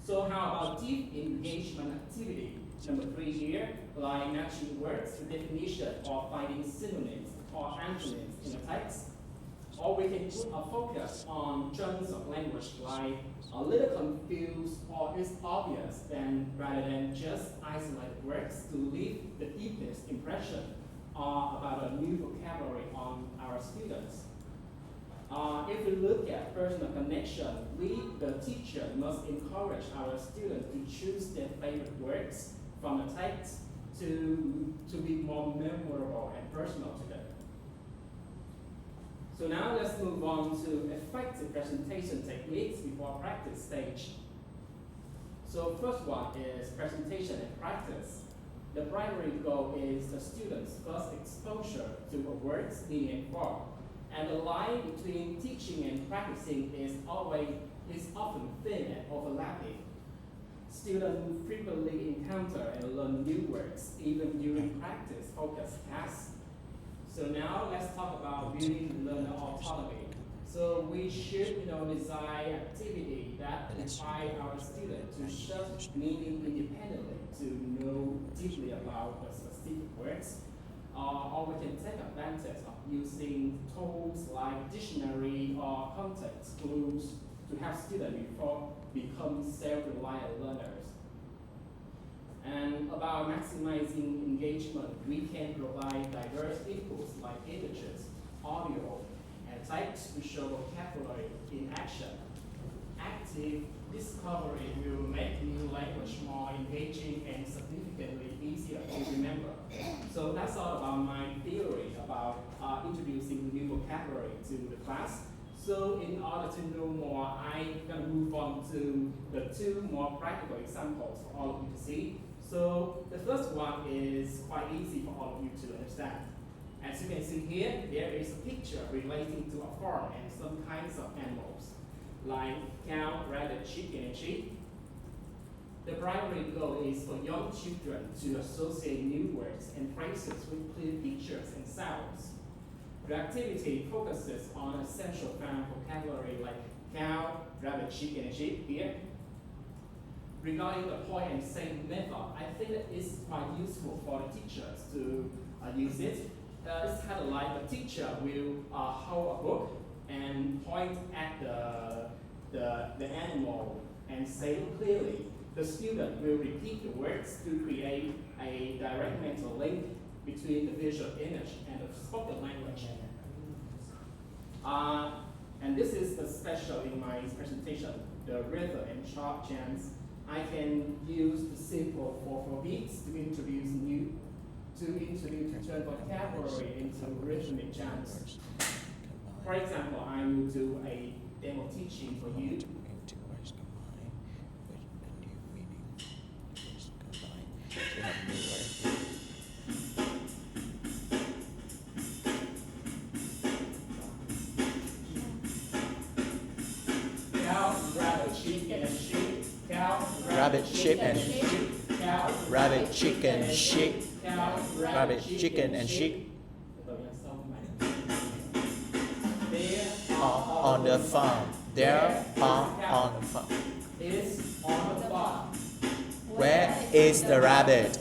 So how about deep engagement activity? Number 3 here, like matching words to definition or finding synonyms or antonyms in a text. Or we can put a focus on chunks of language like a little confused or it's obvious rather than just isolated words to leave the deepest impression about a new vocabulary on our students. If we look at personal connection, we, the teacher, must encourage our students to choose their favorite words from the text to be more memorable and personal to them. So now let's move on to effective presentation techniques before practice stage. So first one is presentation and practice. The primary goal is the student's first exposure to a word's meaning and form. And the line between teaching and practicing is often thin and overlapping. Students frequently encounter and learn new words even during practice focus tasks. So now let's talk about building learner autonomy. So we should design activity that inspire our students to search meaning independently, to know deeply about the specific words. Or we can take advantage of using tools like dictionary or context clues to help students become self-reliant learners. And about maximizing engagement, we can provide diverse inputs like images, audio, and text to show vocabulary in action. Active discovery will make new language more engaging and significantly easier to remember. So that's all about my theory about introducing new vocabulary to the class. So in order to know more, I'm going to move on to the 2 more practical examples for all of you to see. So the first one is quite easy for all of you to understand. As you can see here, there is a picture relating to a farm and some kinds of animals, like cow, rabbit, chicken, and sheep. The primary goal is for young children to associate new words and phrases with clear pictures and sounds. The activity focuses on essential found vocabulary like cow, rabbit, chicken, and sheep here. Regarding the point and saying method, I think that it's quite useful for the teachers to use it. It's kind of like the teacher will hold a book and point at the animal and say clearly. The student will repeat the words to create a direct mental link between the visual image and the spoken language. And this is the special in my presentation, the rhythm and sharp chants. I can use the simple 4/4 beats to turn vocabulary into rhythmic chants. For example, I will do a demo teaching for you. Cow, rabbit, chicken, and sheep. Cow, Rabbit, sheep, and cow, rabbit, chicken, sheep. cow, Rabbit, chicken, and sheep are on the farm. There are on the farm. is on the farm. Where is the rabbit?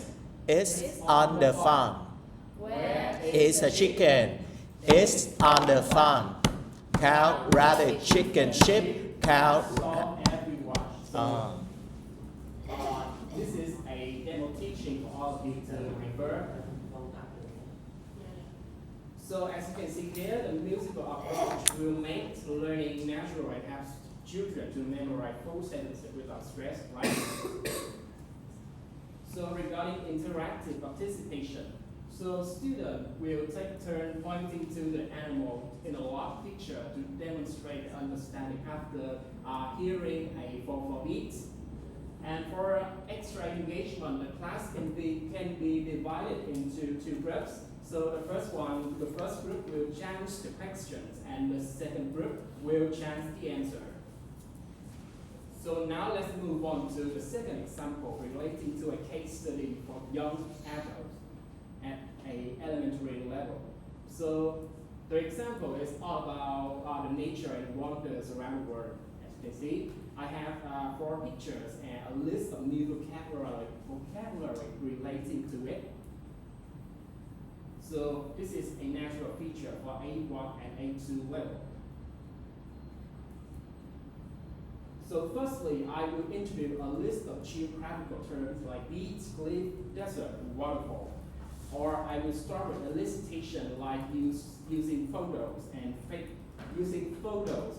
It's on the farm. Where Is a chicken? It's on the farm. Cow, rabbit, chicken, sheep, cow. saw everyone. So, this is a demo teaching for all of you to refer. So as you can see here, the musical approach will make learning natural and help children to memorize full sentences without stress, right? So regarding interactive participation, so students will take turn pointing to the animal in a log picture to demonstrate understanding after hearing a 4/4 beat. And for extra engagement, the class can be divided into 2 groups. So the first group will chant the questions, and the second group will chant the answer. So now let's move on to the second example relating to a case study for young adults at an elementary level. So the example is all about the nature and wonders around the world. As you can see I have 4 pictures and a list of new vocabulary relating to it. So this is a natural feature for A1 and A2 level. So firstly, I will introduce a list of geographical terms like beach, cliff, desert, waterfall. Or I will start with a elicitation like using photos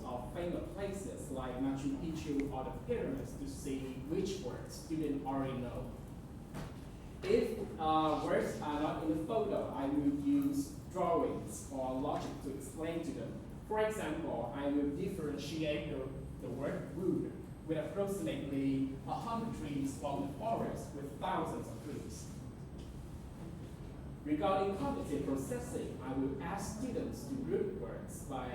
of famous places like Machu Picchu or the pyramids to see which words students already know. If words are not in the photo, I will use drawings or logic to explain to them. For example, I will differentiate the word wood with approximately 100 trees from the forest with thousands of trees. Regarding cognitive processing, I will ask students to group words by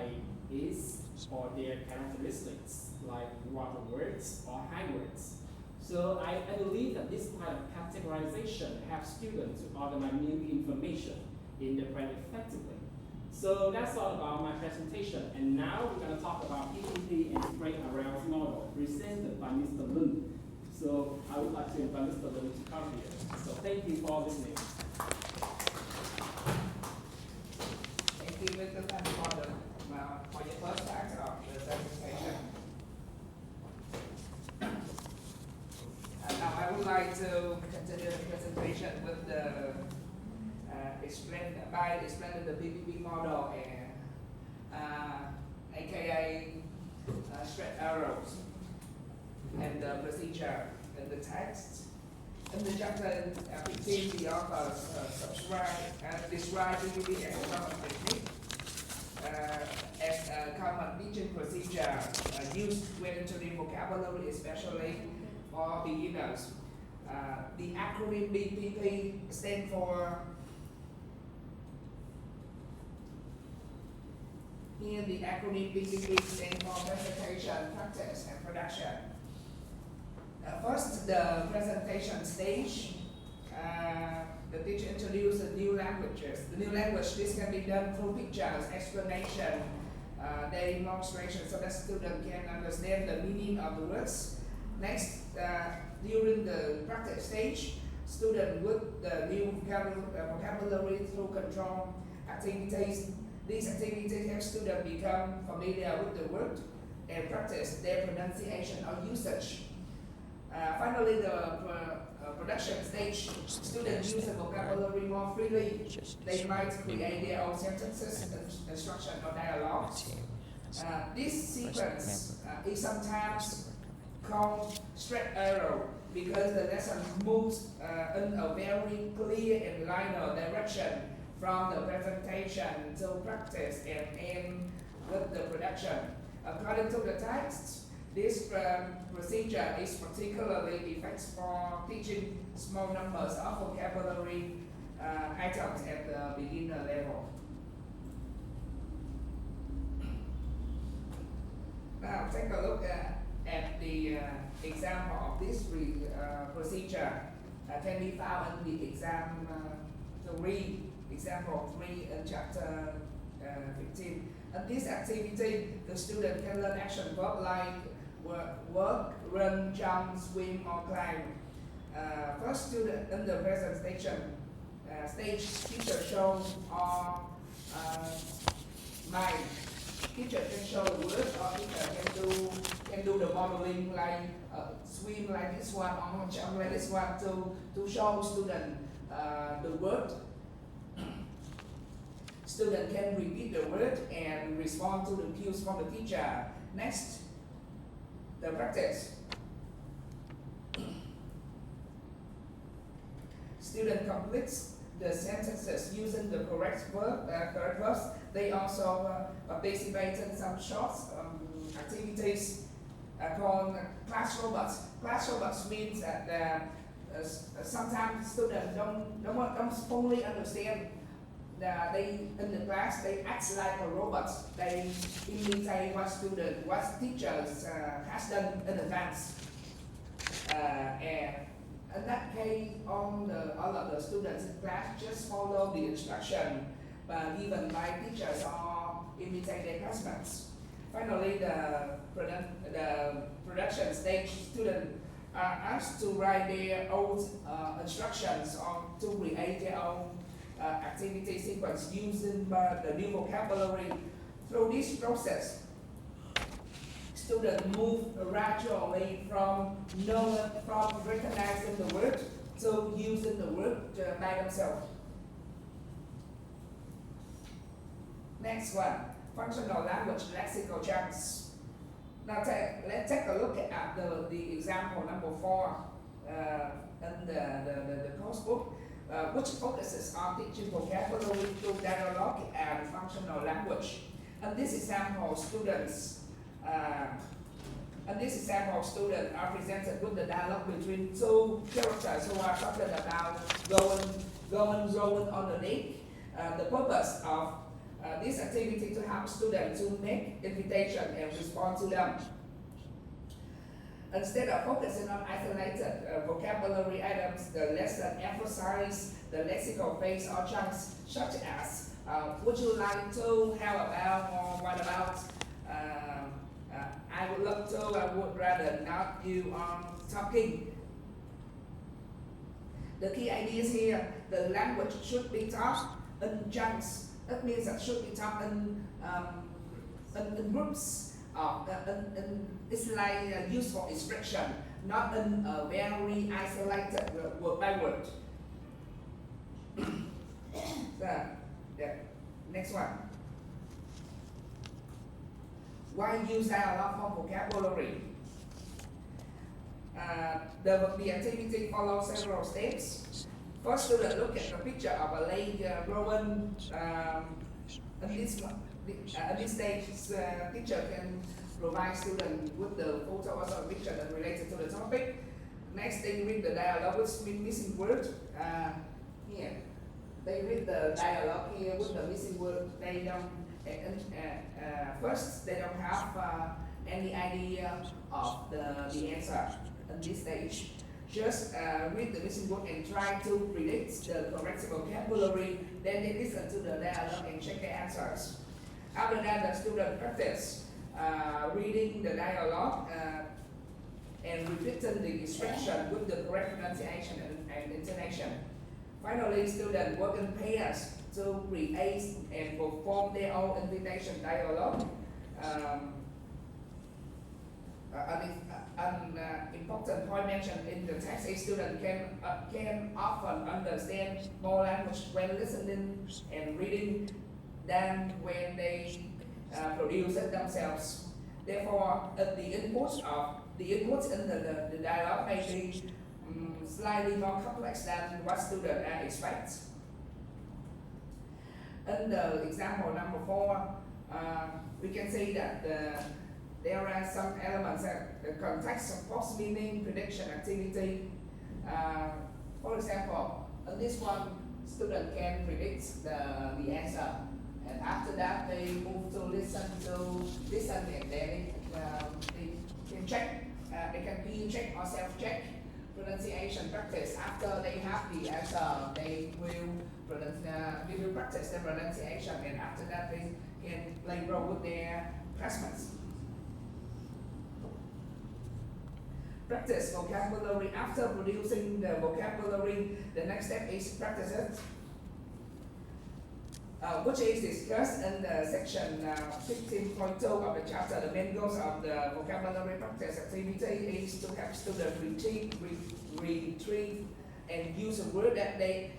its or their characteristics, like water words or high words. So I believe that this kind of categorization helps students to organize new information in the brain effectively. So that's all about my presentation. And now we're going to talk about PPT and brain arousal model presented by Mr. Minh. So I would like to invite Mr. Minh to come here. So thank you for listening. Thank you, Mr. Quang, for your first act of the presentation. Now I would like to continue the presentation with the explaining the PPP model and aka straight arrows and the procedure and the text. In the chapter 15, the authors describe PPP as a common technique, as a common teaching procedure used when introducing vocabulary, especially for beginners. The acronym PPP stands for the acronym PPP stands for presentation, practice, and production. First, the presentation stage. The teacher introduces the new languages. The new language, this can be done through pictures, explanation, demonstration, so that students can understand the meaning of the words. Next, during the practice stage, students with the new vocabulary through control activities. These activities help students become familiar with the word and practice their pronunciation or usage. Finally, the production stage, students use the vocabulary more freely. They might create their own sentences, instruction, or dialogues. This sequence is sometimes called straight arrow because the lesson moves in a very clear and linear direction from the presentation to practice and end with the production. According to the text, this procedure is particularly effective for teaching small numbers of vocabulary items at the beginner level. Now take a look at the example of this procedure can be found in the example 3 in chapter 15. In this activity, the student can learn action verbs like work, run, jump, swim, or climb. First, student in the presentation stage, teacher shows or mind. Teacher can show the word, or teacher can do the modeling like swim like this one or jump like this one to show student the word. Student can repeat the word and respond to the cues from the teacher. Next, the practice. Student completes the sentences using the correct verbs. They also participate in some short activities called class robots. Class robots means that sometimes students don't fully understand. They in the class they act like a robot. They imitate what teachers has done in advance. And in that case, all of the students in class just follow the instruction, but given by teachers or imitate their classmates. Finally, the production stage, students are asked to write their own instructions or to create their own activity sequence using the new vocabulary. Through this process, students move gradually from recognizing the word to using the word by themselves. Next one, functional language lexical chunks. Now let's take a look at the example number 4 in the course book, which focuses on teaching vocabulary through dialogue and functional language. In this example, students are presented with the dialogue between two characters who are talking about going on the date. The purpose of this activity to help students to make invitation and respond to them. Instead of focusing on isolated vocabulary items, the lesson emphasizes the lexical phase or chunks such as would you like to, how about, or what about, I would love to, I would rather not, you are talking. The key ideas here, the language should be taught in chunks. That means that should be taught in groups. It's like useful expression, not in a very isolated word by word. Next one. Why use dialogue for vocabulary? The activity follows several steps. First, students look at the picture of a lake growing. At this stage, teacher can provide students with the photo or some picture that related to the topic. Next, they read the dialogue with missing word. Here, they read the dialogue here with the missing word. They don't. First, they don't have any idea of the answer at this stage. Just read the missing word and try to predict the correct vocabulary. Then they listen to the dialogue and check the answers. After that, the student practice reading the dialogue and repeating the expression with the correct pronunciation and intonation. Finally, students work in pairs to create and perform their own invitation dialogue. An important point mentioned in the text is students can often understand more language when listening and reading than when they produce it themselves. Therefore, the inputs in the dialogue may be slightly more complex than what students expect. In the example number 4, we can see that there are some elements that the context, suppose, meaning, prediction, activity. For example, in this one, student can predict the answer, and after that they move to listen, and then they can check. They can be check or self-check pronunciation practice. After they have the answer, they will practice the pronunciation, and after that they can play role with their classmates. Practice vocabulary. After producing the vocabulary, the next step is practice it, which is discussed in the section 15.2 of the chapter. The main goals of the vocabulary practice activity is to help students retrieve and use a word that they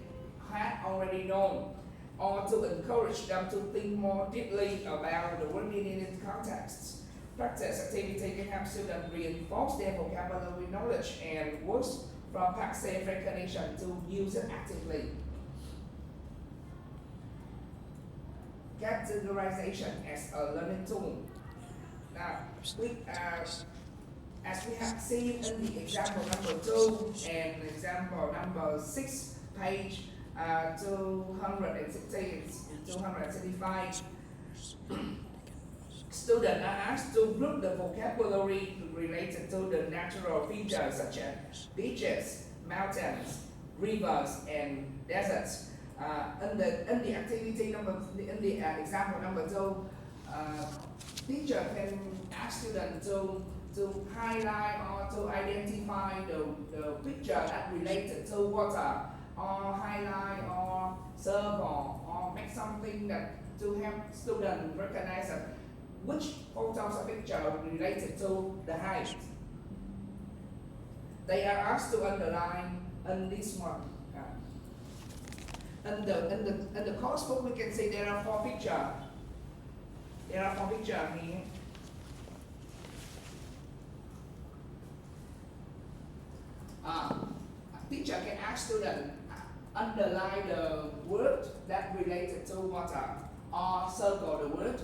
had already known, or to encourage them to think more deeply about the word meaning in context. Practice activity can help students reinforce their vocabulary knowledge and words from passive recognition to use it actively. Categorization as a learning tool. Now, as we have seen in the example number 2 and example number 6, page 260 and 265, students are asked to group the vocabulary related to the natural features such as beaches, mountains, rivers, and deserts. In the activity in the example number 2, teacher can ask students to to highlight or to identify the picture that related to water, or highlight or circle or make something that to help students recognize that which photos or picture related to the height. They are asked to underline in this one. In the course book, we can see there are 4 pictures. There are 4 pictures here. Teacher can ask student underline the word that related to water, or circle the word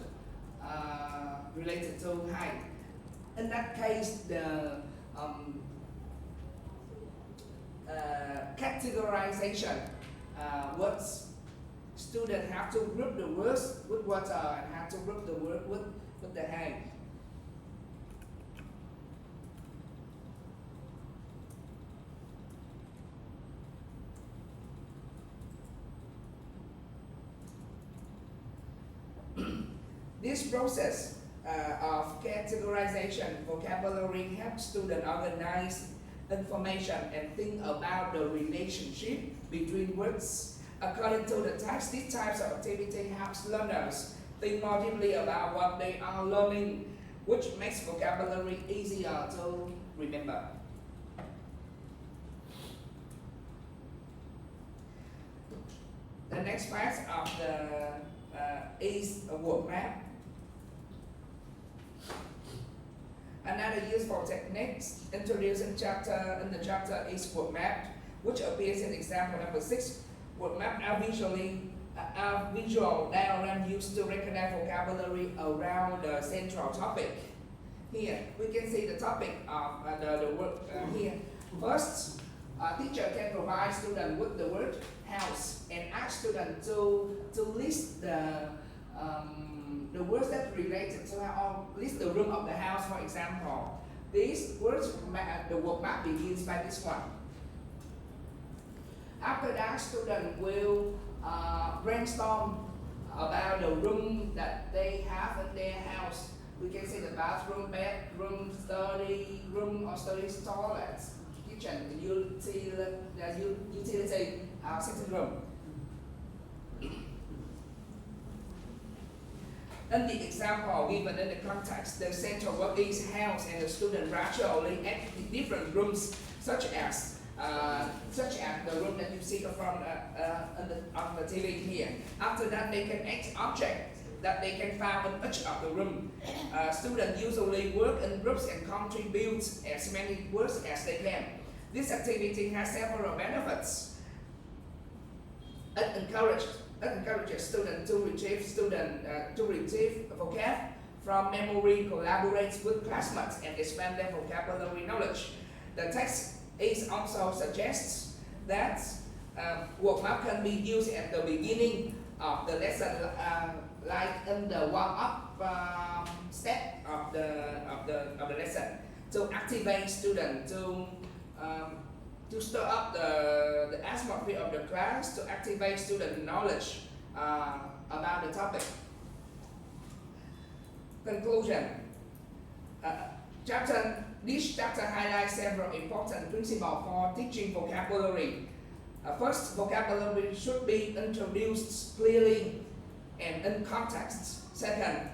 related to height. In that case, the categorization words, students have to group the words with water and have to group the word with the height. This process of categorization vocabulary helps students organize information and think about the relationship between words. According to the text, these types of activity helps learners think more deeply about what they are learning, which makes vocabulary easier to remember. The next part of the is a word map. Another useful technique introduced in the chapter is word map, which appears in example number 6. Word map are visual diagram used to recognize vocabulary around the central topic. Here we can see the topic of the word here. First, teacher can provide student with the word house and ask student to list the words that related to or list the room of the house, for example. These words, the word map begins by this one. After that, student will brainstorm about the room that they have in their house. We can see the bathroom, bedroom, study room or study toilets, kitchen, utility, sitting room. In the example given in the context, the central word is house, and the student gradually add different rooms, such as the room that you see from on the TV here. After that, they can add objects that they can find in each of the room. Students usually work in groups and contribute as many words as they can. This activity has several benefits. It encourages students to retrieve vocab from memory, collaborate with classmates, and expand their vocabulary knowledge. The text is also suggests that word map can be used at the beginning of the lesson, like in the warm-up step of the lesson, to activate students to stir up the atmosphere of the class, to activate student knowledge about the topic. Conclusion. This chapter highlights several important principles for teaching vocabulary. First, vocabulary should be introduced clearly and in context. Second,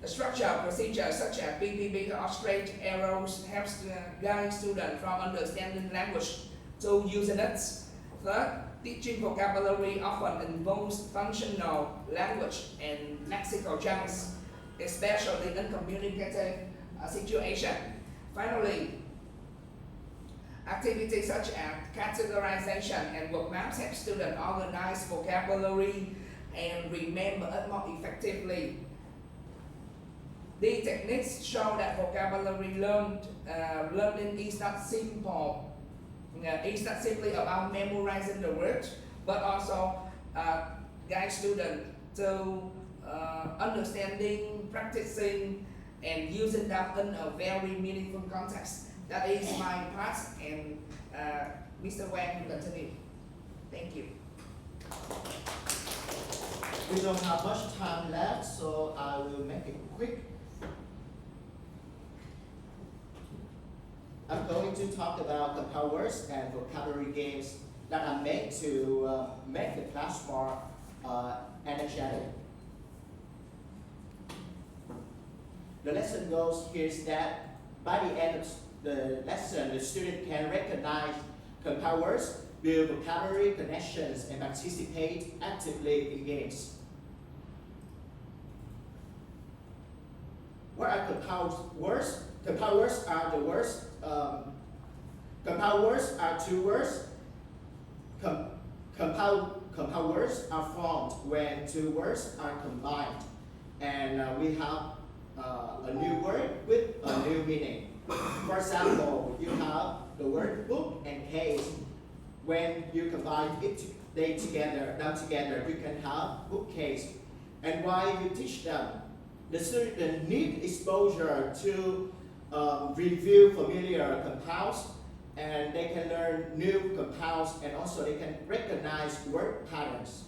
the structure procedures such as PPP or straight arrows helps guide students from understanding language to using it. Third, teaching vocabulary often involves functional language and lexical chunks, especially in communicative situations. Finally, activities such as categorization and word maps help students organize vocabulary and remember it more effectively. These techniques show that vocabulary learning is not simple. It's not simply about memorizing the words, but also guide students to understanding, practicing, and using them in a very meaningful context. That is my part, and Mr. Quang will continue. Thank you. We don't have much time left, so I will make it quick. I'm going to talk about compound words and vocabulary games that are made to make the class more energetic. The lesson goes here is that by the end of the lesson, the student can recognize compound words, build vocabulary connections, and participate actively in games. What are compound words? Compound words are the words. Compound words are two words. Compound words are formed when two words are combined, and we have a new word with a new meaning. For example, you have the word book and case. When you combine them together, you can have bookcase. And while you teach them, the student need exposure to review familiar compounds, and they can learn new compounds, and also they can recognize word patterns.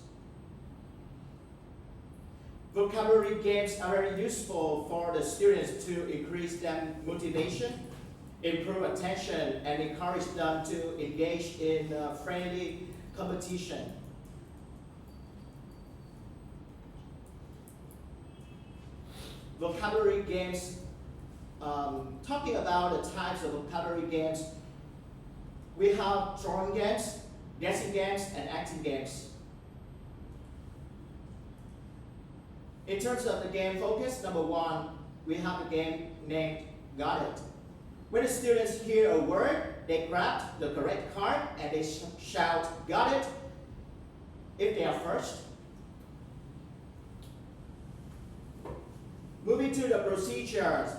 Vocabulary games are very useful for the students to increase their motivation, improve attention, and encourage them to engage in friendly competition. Vocabulary games, talking about the types of vocabulary games, we have drawing games, guessing games, and acting games. In terms of the game focus, number one, we have a game named Got It. When the students hear a word, they grab the correct card and they shout, "Got it," if they are first. Moving to the procedures,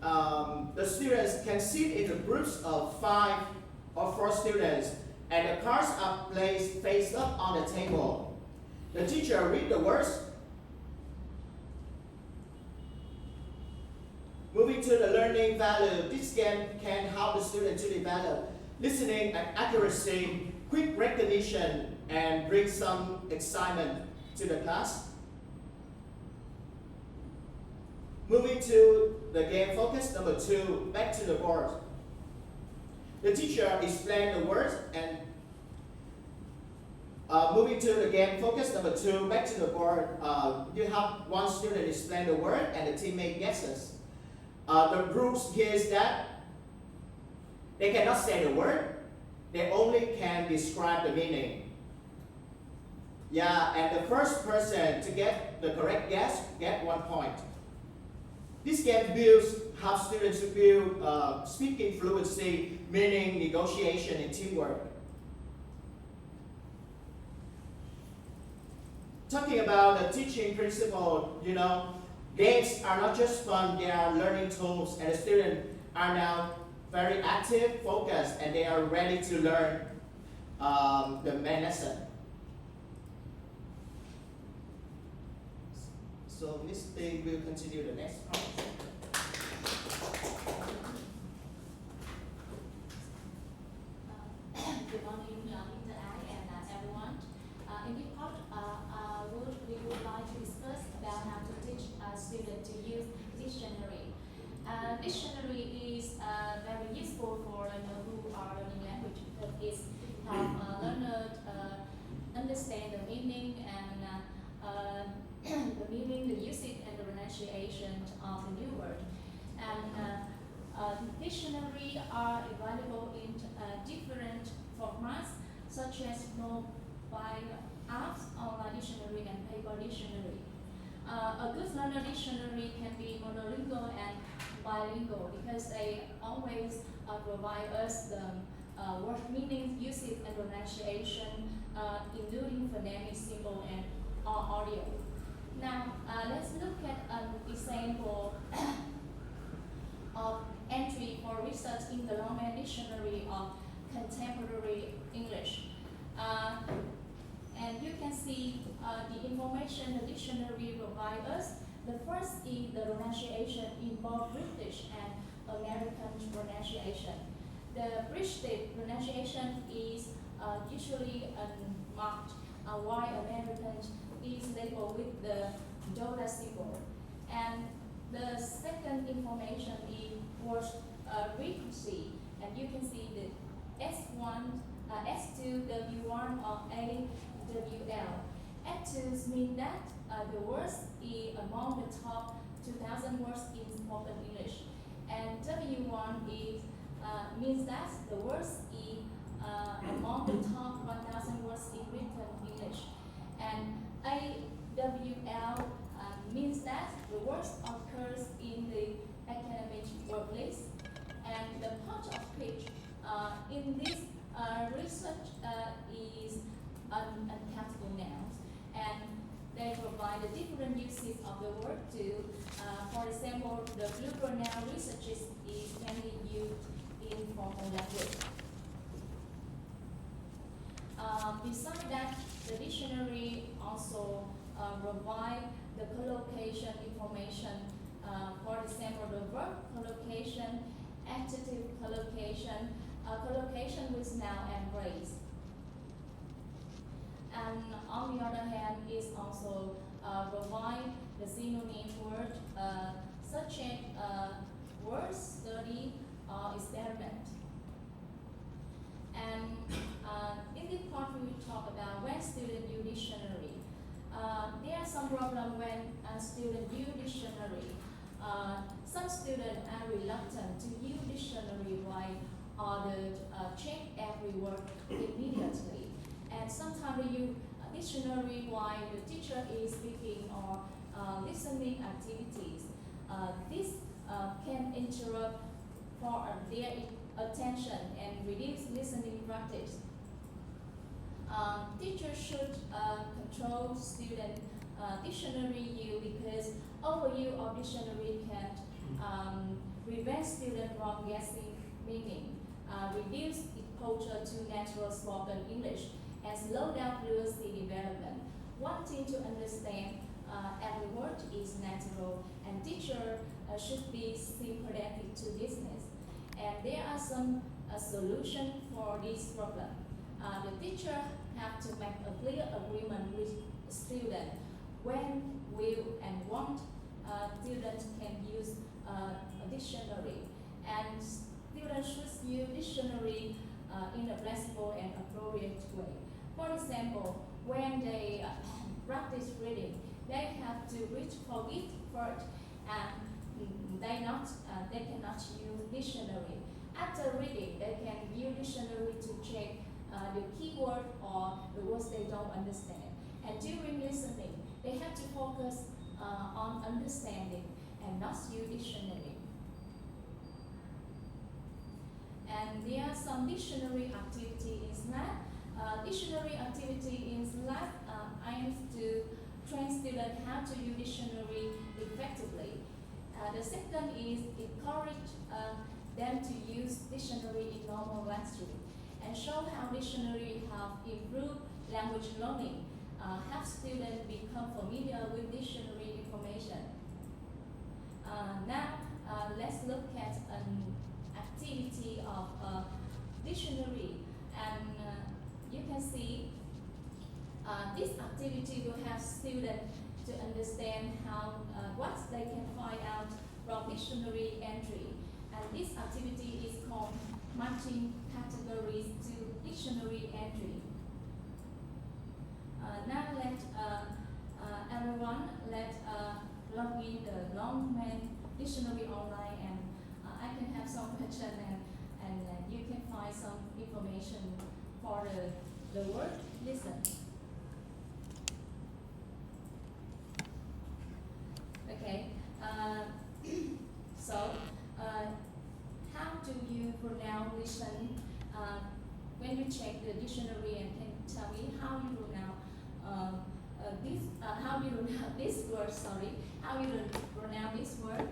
the students can sit in the groups of 5 or 4 students, and the cards are placed face up on the table. The teacher reads the words. Moving to the learning value, this game can help the student to develop listening and accuracy, quick recognition, and bring some excitement to the class. Moving to the game focus, number 2, back to the board. The teacher explains the words, and moving to the game focus, number 2, back to the board, you have one student explain the word and the teammate guesses. The rules here is that they cannot say the word, they only can describe the meaning. Yeah, and the first person to get the correct guess get 1 point. This game helps students to build speaking fluency, meaning negotiation and teamwork. Talking about the teaching principle, games are not just fun, they are learning tools, and the students are now very active, focused, and they are ready to learn the main lesson. So Ms. Thing will continue the next part. Good morning, Mr. and everyone. In this part, we would like to discuss about how to teach a student to use dictionary. Dictionary is very useful for learners who are learning language because it helps learners understand the meaning and the meaning, the usage, and the pronunciation of the new word. And dictionary are available in different formats, such as mobile apps, online dictionary, and paper dictionary. A good learner dictionary can be monolingual and bilingual because they always provide us the word meanings, usage, and pronunciation, including phonemic, symbol, and audio. Now, let's look at an example of entry for research in the Longman Dictionary of Contemporary English. And you can see the information the dictionary provides us. The first is the pronunciation in both British and American pronunciation. The British pronunciation is usually unmarked, while American is labeled with the dollar symbol. And the second information is word frequency. and you can see the S1, S2, W1 or A, WL. S2 means that the words is among the top 2,000 words in spoken English, and W1 is means that the words is among the top 1,000 words in written English, and AWL means that the words occurs in the academic workplace, and the part of speech in this research is uncountable nouns, and they provide the different uses of the word too. For example, the plural noun research is mainly used in formal language. Besides that, the dictionary also provide the collocation information. For example, the verb collocation, adjective collocation, collocation with noun and phrase. And on the other hand, it also provide the synonym word such as word, study, or experiment. And in this part, we will talk about when students use dictionary. There are some problems when students use dictionary. Some students are reluctant to use dictionary while others check every word immediately. And sometimes they use a dictionary while the teacher is speaking or listening activities. This can interrupt for their attention and reduce listening practice. Teachers should control student dictionary use because overuse of dictionary can prevent students from guessing meaning, reduce exposure to natural spoken English, and slow down fluency development. Wanting to understand every word is natural, and teacher should be sympathetic to business. And there are some solutions for this problem. The teacher have to make a clear agreement with student when, will, and want students can use a dictionary. And students should use dictionary in a flexible and appropriate way. For example, when they practice reading, they have to read for it first, and they cannot use dictionary. After reading, they can use dictionary to check the keyword or the words they don't understand. And during listening, they have to focus on understanding and not use dictionary. And there are some dictionary activity in lab. Dictionary activity in lab aims to train students how to use dictionary effectively. The second is encourage them to use dictionary in normal classroom and show how dictionary have improved language learning, help students become familiar with dictionary information. Now, let's look at an activity of dictionary, and you can see this activity will help students to understand how what they can find out from dictionary entry. And this activity is called matching categories to dictionary entry. Now let everyone log in the Longman dictionary online, and I can have some question, and you can find some information for the word listen. Okay, so how do you pronounce listen? When you check the dictionary, and can tell me how you pronounce this word? Sorry, how you pronounce this word?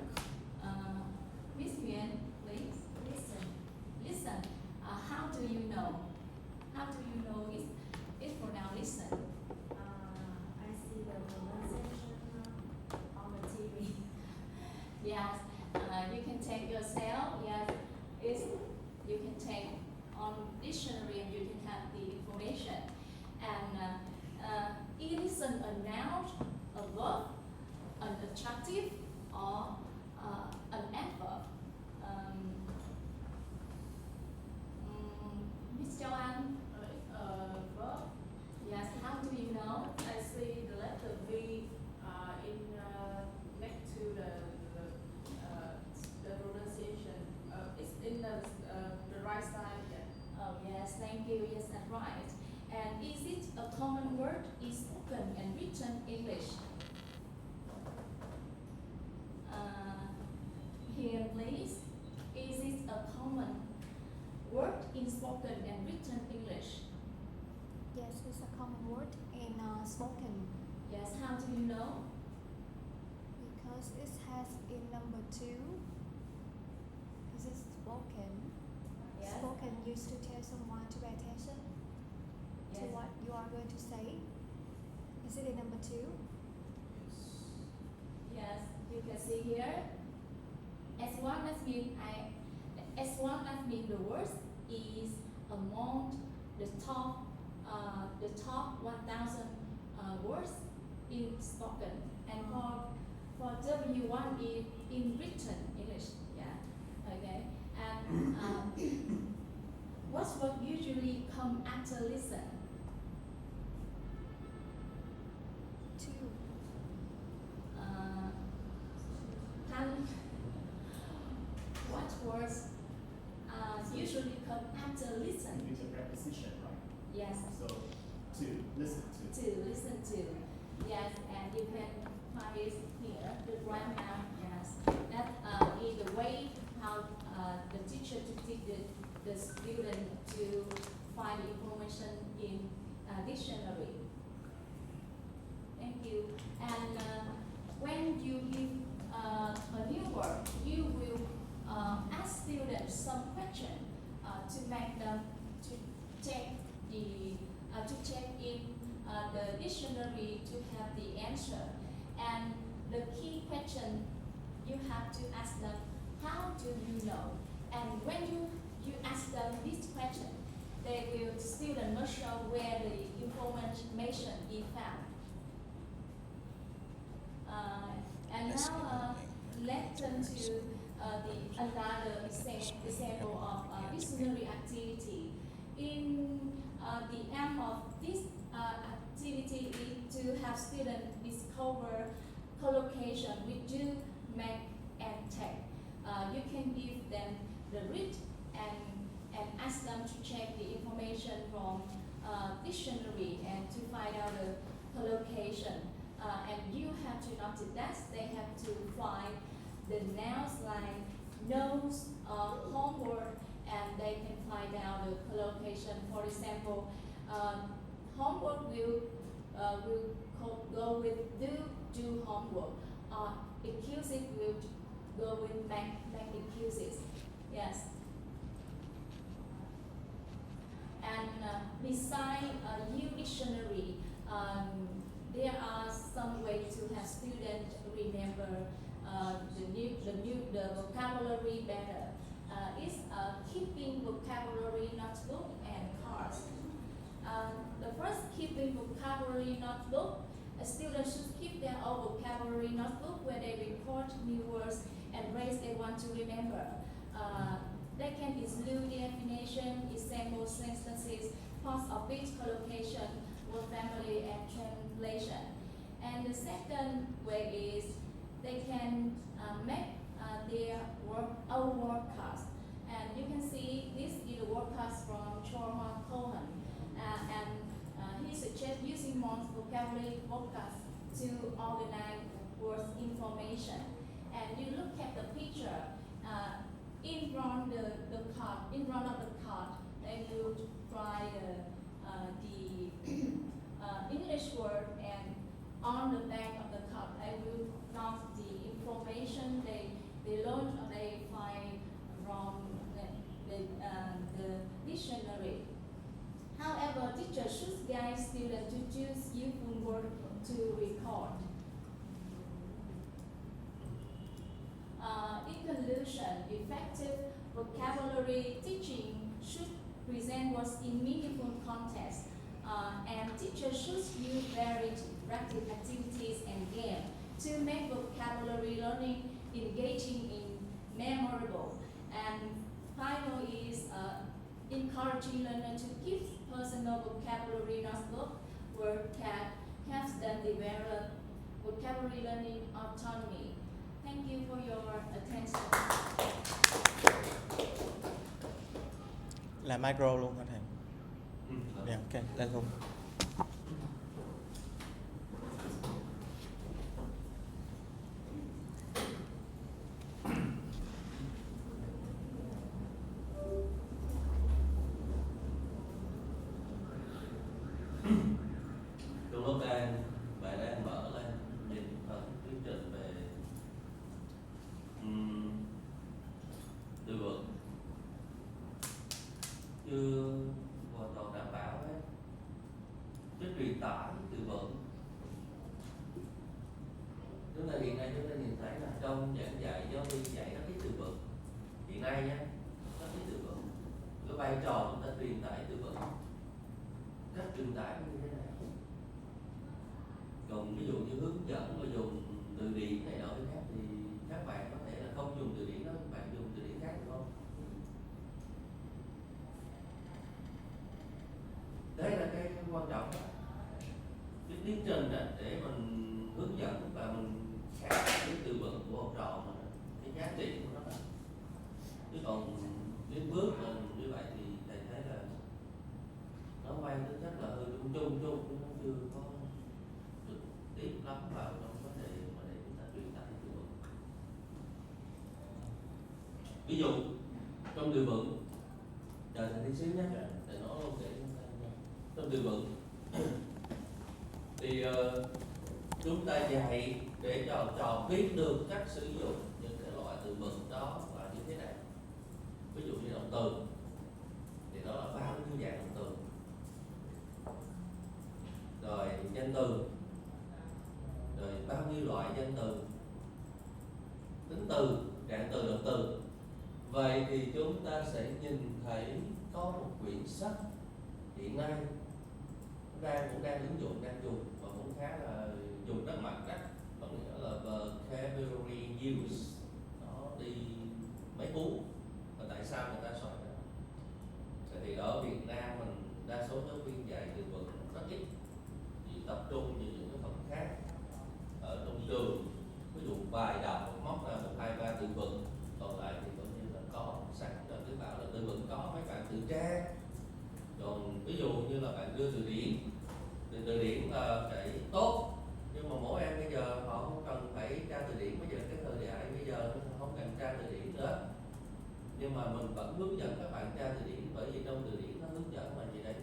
Miss Yuan, please. Listen. Listen. How do you know? How do you know it's pronounced listen? I see the pronunciation on the TV. Yes, you can take yourself. Yes, you can take on dictionary, and you can have the information. And it isn't a noun, a verb, an adjective, or write. And is it a common word in spoken and written English? Here, please. Is it a common word in spoken and written English? Yes, it's a common word in spoken Yes, how do you know? because it has in number 2. This is spoken. Yes. Spoken used to tell someone to pay attention to Yes. what you are going to say. Is it in number 2? Yes, you can see here. As one as mean the words is among the top 1,000 words in spoken, and for W1 is in written English. Yeah, okay. And what word usually come after listen? 2. What words usually come after listen? It's a preposition, right? Yes, So to listen to. to listen to. Yes, and you can find it here, the grammar. Yes, that is the way how the teacher to teach the student to find information in dictionary. Thank you. And when you give a new word, you will ask students some question to make them to check in the dictionary to have the answer. And the key question you have to ask them, how do you know? And when you ask them this question, student must show where the information is found. And now let's turn to another example of dictionary activity. In the aim of this activity is to have students discover collocation with do, make, and take. You can give them the read and ask them to check the information from dictionary and to find out the collocation. And you have to notice that they have to find the nouns like nose, homework, and they can find out the collocation. For example, homework will go with do homework. Accuses will go with make accuses. Yes. And beside a new dictionary, there are some ways to have students remember the vocabulary better. Is keeping vocabulary notebook and cards. The first, keeping vocabulary notebook. Students should keep their own vocabulary notebook where they record new words and words they want to remember. They can include definition, example sentences, parts of speech, collocation, word family, and translation. And the second way is they can make their own word cards. And you can see this is a word card from Cohen. And he suggests using more vocabulary word cards to organize word information. And you look at the picture, in front of the card, they will try the English word, and on the back of the card, they will note the information they learned or they find from the dictionary. However, teachers should guide students to choose useful words to record. In conclusion, effective vocabulary teaching should present words in meaningful context, and teachers should use varied interactive activities and games to make vocabulary learning engaging and memorable. And final is encouraging learners to keep personal vocabulary notebook where can helps them develop vocabulary learning autonomy. Thank you for your attention. Là micro luôn hả thầy? Dạ, ok, lên luôn. Trong lúc bạn đang mở lên nhìn phần thuyết trình về từ vựng chưa hoàn toàn đảm bảo hết cái truyền tải từ vựng. Chúng ta hiện nay chúng ta nhìn thấy là trong giảng dạy giáo viên dạy các cái từ vựng hiện nay nhé, các cái từ vựng, cái vai trò chúng ta truyền tải từ vựng, cách truyền tải như thế nào. Còn ví dụ như hướng dẫn mà dùng từ điển này nọ cái khác thì các bạn có thể là không dùng từ điển đó, các bạn dùng từ điển khác được không? Đấy là cái quan trọng đó. Cái tiến trình đó để mình hướng dẫn và mình khai cái từ vựng của học trò mình, cái giá trị của nó đó. Chứ còn đến bước mà như vậy thì thầy thấy là nó mang tính chất là hơi chung chứ nó chưa có được tiếp lắm vào trong vấn đề mà để chúng ta truyền tải từ vựng. Ví dụ trong từ vựng, chờ thầy tí xíu nhé, để nó luôn để trong từ vựng thì chúng ta dạy để cho học trò biết được cách sử dụng những cái loại từ vựng đó là như thế nào. Ví dụ như động từ thì đó là bao nhiêu dạng động từ, rồi danh từ, rồi bao nhiêu loại danh từ, tính từ, trạng từ, động từ. Vậy thì chúng ta sẽ nhìn thấy có một quyển sách hiện nay cũng đang ứng dụng, đang dùng và cũng khá là dùng rất mạnh đó, có nghĩa là vocabulary use, nó đi mấy cú. Và tại sao người ta soạn đó? Tại vì ở Việt Nam mình đa số giáo viên dạy từ vựng rất ít, chỉ tập trung vào những cái phần khác ở trong trường. Ví dụ bài đọc móc ra 1, 2, 3 từ vựng, còn lại thì coi như là có sẵn rồi, cứ bảo là từ vựng có mấy bạn tự tra. Còn ví dụ như là bạn đưa từ điển thì từ điển là cái tốt, nhưng mà mỗi em bây giờ họ không cần phải tra từ điển. Bây giờ cái thời đại bây giờ không cần tra từ điển nữa, nhưng mà mình vẫn hướng dẫn các bạn tra từ điển, bởi vì trong từ điển nó hướng dẫn là gì đấy,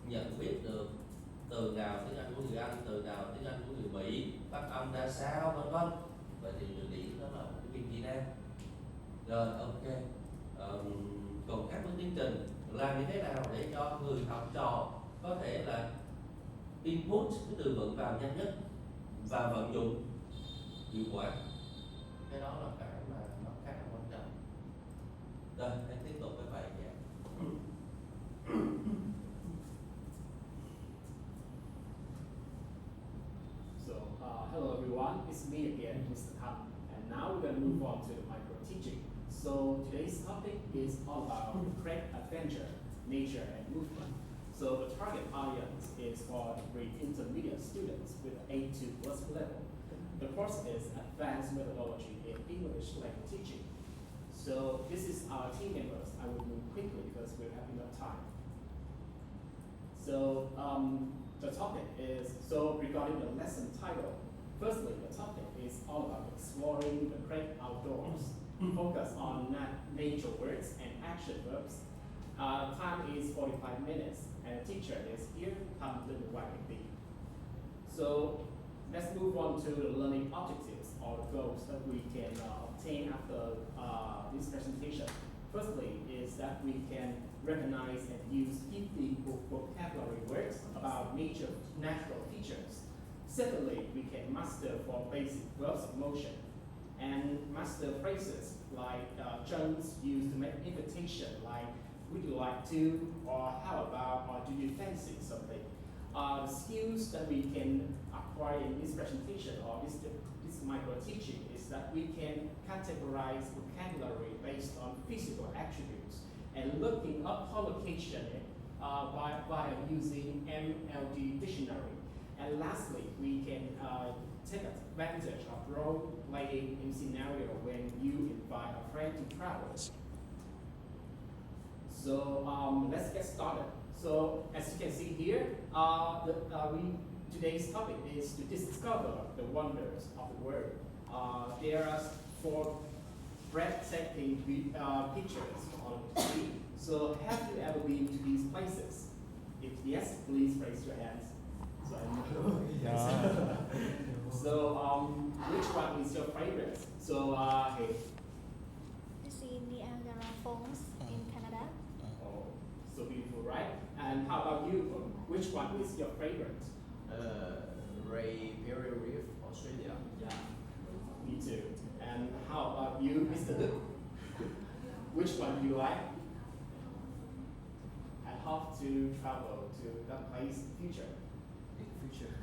nhận biết được từ nào tiếng Anh của người Anh, từ nào tiếng Anh của người Mỹ, phát âm ra sao, vân vân. Vậy thì từ điển đó là một cái viên kỹ năng. Rồi ok. Còn các bước tiến trình làm như thế nào để cho người học trò có thể là input cái từ vựng vào nhanh nhất và vận dụng hiệu quả, cái đó là cái mà nó khá là quan trọng. Rồi hãy tiếp tục với bài giảng. So, hello everyone, it's me again, Mr.Quang, and now we're going to move on to the micro teaching. So today's topic is all about great adventure, nature and movement. So the target audience is for grade intermediate students with 8 to plus level. The course is advanced methodology in English language teaching. So this is our team members. I will move quickly because we're having enough time. So the topic is, regarding the lesson title, firstly the topic is all about exploring the great outdoors. Focus on nature words and action verbs. Time is 45 minutes and the teacher is here, Tham Linh YB. So let's move on to the learning objectives or the goals that we can obtain after this presentation. Firstly is that we can recognize and use 50 vocabulary words about natural features. Secondly, we can master 4 basic verbs of motion and master phrases like terms used to make invitation, like would you like to, or how about, or do you fancy something. The skills that we can acquire in this presentation or this micro teaching is that we can categorize vocabulary based on physical attributes and looking up collocation by using MLD dictionary. And lastly, we can take advantage of role playing in scenario when you invite a friend to travel. So let's get started. So as you can see here, today's topic is to discover the wonders of the world. There are 4 breathtaking pictures on the screen. So have you ever been to these places? If yes, please raise your hands. So I know. No. So which one is your favorite? So hey. You see Niagara Falls in Canada. Oh, so beautiful, right? And how about you? Which one is your favorite? Ray Barrier Reef, Australia. Yeah, me too. And how about you, Mr. Luke? Which one do you like? I hope to travel to that place in future. In future.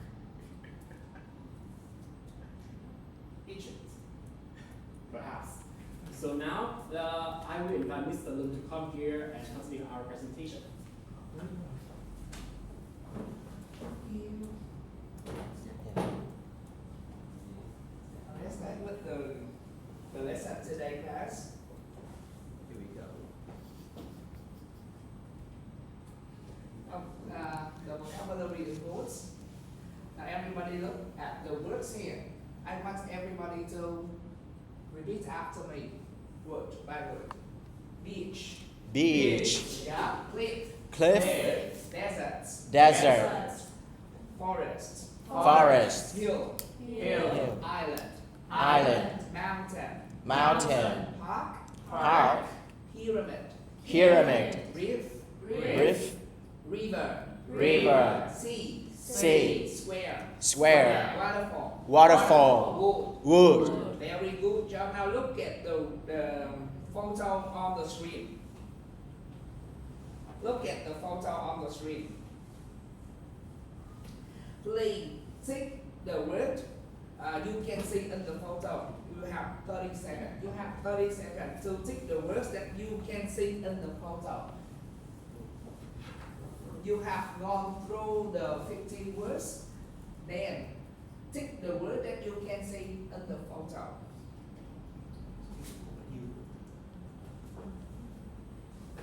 Egypt, perhaps. So now I will invite Mr. Luke to come here and continue our presentation. Let's start with the lesson today, class. Here we go. The vocabulary words. Now everybody look at the words here. I want everybody to repeat after me, word by word. Beach. Beach, Yeah. Cliff. cliff, Deserts. desert, Forest. forest, Hill. Hill. Island. island, Mountain. mountain, Park. park, Pyramid. pyramid, Reef. reef, River. river, Sea. sea, Square. square, Waterfall. waterfall, Wood. wood. Very good job. Now look at the photo on the screen. Look at the photo on the screen. Please tick the word you can see in the photo. You have 30 seconds. You have 30 seconds to tick the words that you can see in the photo. You have gone through the 15 words. Then tick the word that you can see in the photo.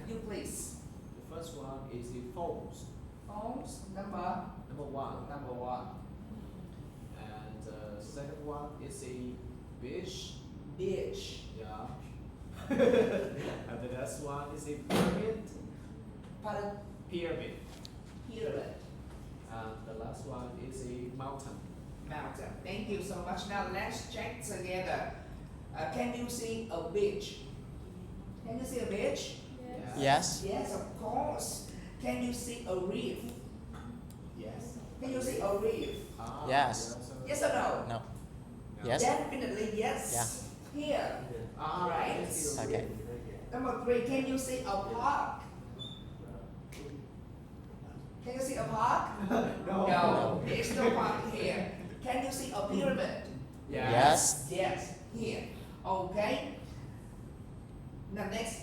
You please. The first one is the phones. Phones number Number 1. number 1. And the second one is the beach. Beach. Yeah. And the last one is the pyramid. Pardon? Pyramid. Pyramid. And the last one is a mountain. Mountain. Thank you so much. Now let's check together. Can you see a beach? Can you see a beach? Yes, Yes, of course. Can you see a reef? Yes. Can you see a reef? Yes. Yes or no? no, yes, Definitely yes. Here. Right. yes, okay, Number 3, can you see a park? Can you see a park? No. There is no park here. Can you see a pyramid? yes, Yes, here. Okay. Now next.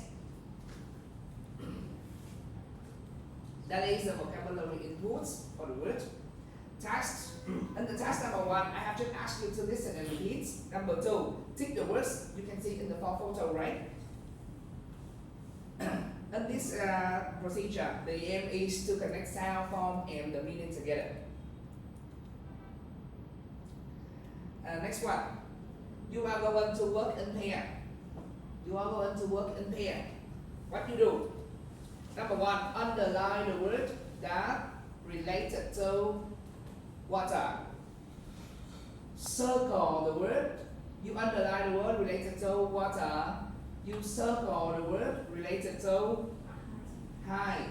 That is the vocabulary inputs for the word. Task. And the task number 1, I have just asked you to listen and repeat. Number 2, tick the words you can see in the photo, right? In this procedure, the aim is to connect sound, form, and the meaning together. Next one. You are going to work in pair. You are going to work in pair. What you do? Number 1, underline the word that related to water. Circle the word. You underline the word related to water. You circle the word related to high.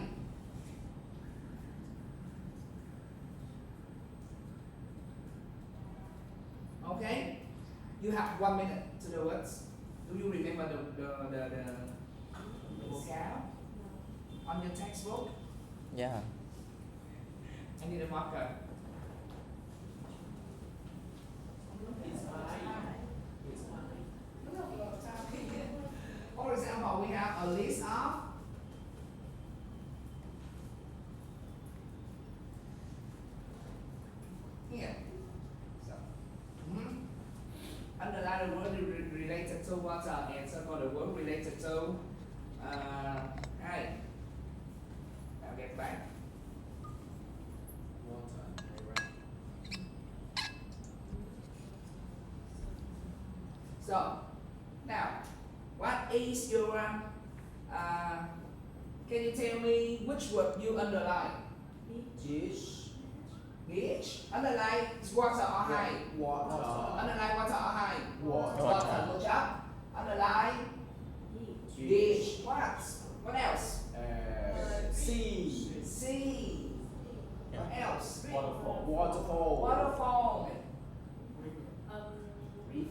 Okay? You have 1 minute to do it. Do you remember the vocab on your textbook? yeah, I need a marker. For example, we have a list of here. So, underline the word related to water and circle the word related to hey. So, now, what is your, can you tell me which word you underline? Dish. Beach. Underline is water or high? Water. Underline water or high? Water. Water. Good job. Underline beach. What else? Sea. Sea. What else? Waterfall. Waterfall. Reef.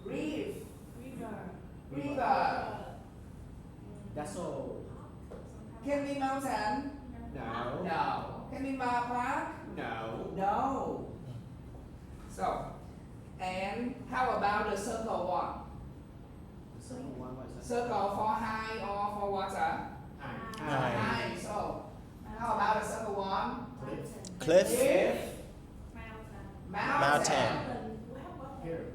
Reef. Reef. River. That's all. Can be mountain? No. No. Can be park? No. No. So, and how about the circle one? Circle for high or for water? High. High. So, how about the circle one? Cliff. Cliff. Mountain. Here.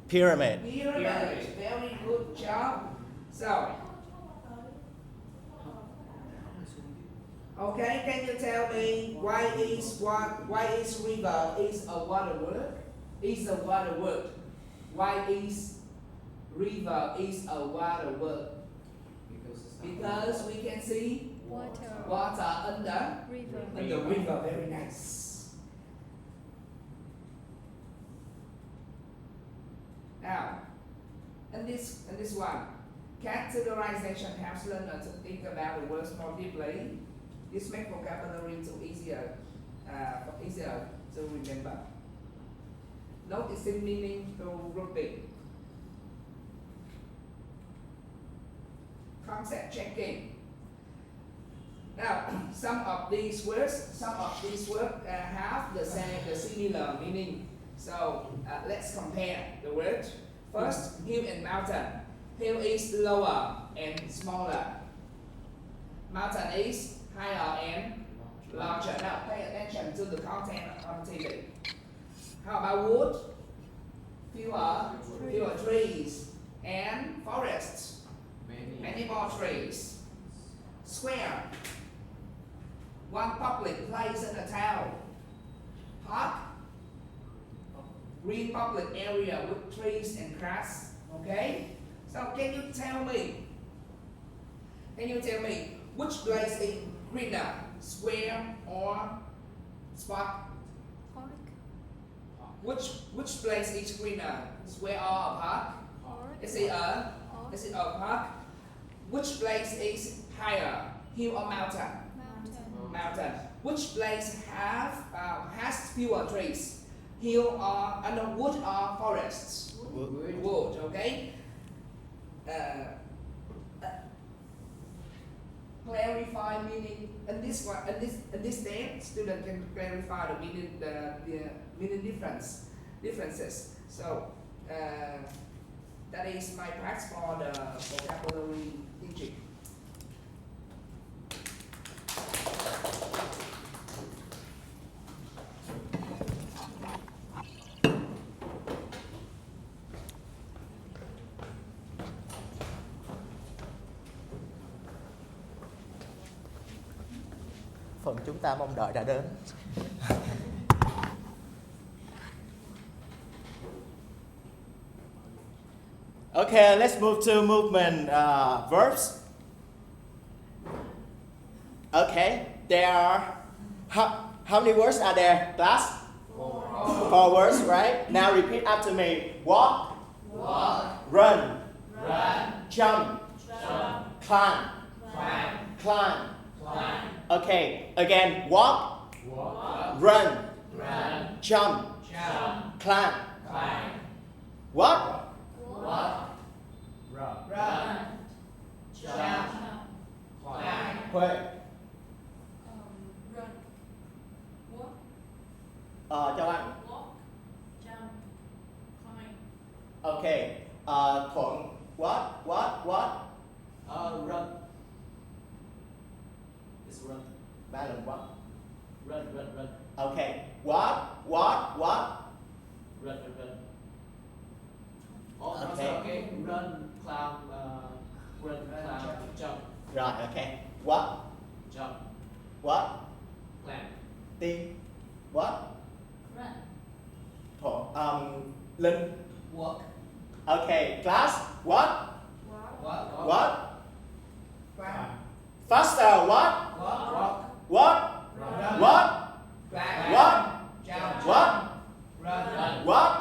Pyramid. Pyramid. Very good job. So, okay, can you tell me why is river is a water word? Is a water word. Why is river is a water word? Because we can see water under the river. Very nice. Now, and this one, categorization helps learners to think about the words more deeply. This makes vocabulary easier to remember. Noticing meaning through grouping. Concept checking. Now, some of these words have the similar meaning. So let's compare the words. First, hill and mountain. Hill is lower and smaller. Mountain is higher and larger. Now pay attention to the content on TV. How about wood? Fewer trees. And forests. Many more trees. Square. One public place in a town. Park. Green public area with trees and grass. Okay? So can you tell me which place is greener, square or spot? Park. Which place is greener, square or a park? Is it a park? Which place is higher, hill or mountain? Mountain. Which place has fewer trees, hill or wood or forests? Wood. Okay. Clarify meaning. In this step, student can clarify the meaning, the meaning differences. So that is my practice for the vocabulary teaching. Phần chúng ta mong đợi đã đến. Okay, let's move to movement verbs. Okay, there are how many words are there, class? 4 words, right? Now repeat after me. Walk, run, jump, climb. Okay, again, walk, run, jump, climb. What? Run, jump, climb. Khuê. Run. Walk. Cho anh. Walk. Jump. Climb. Okay, Thuận. What? Run. It's run. 3 lần what? Run. Okay, what? Run. Oh, Okay. okay. Run, climb, jump. Rồi, okay. What? Jump. What? Climb. Tiên. What? Run. Thuận. Linh. Work. Okay, class. What? Work. What? Quang. Faster. What? Walk. What? Run. What? Quang. What? Jump. What? Run. What?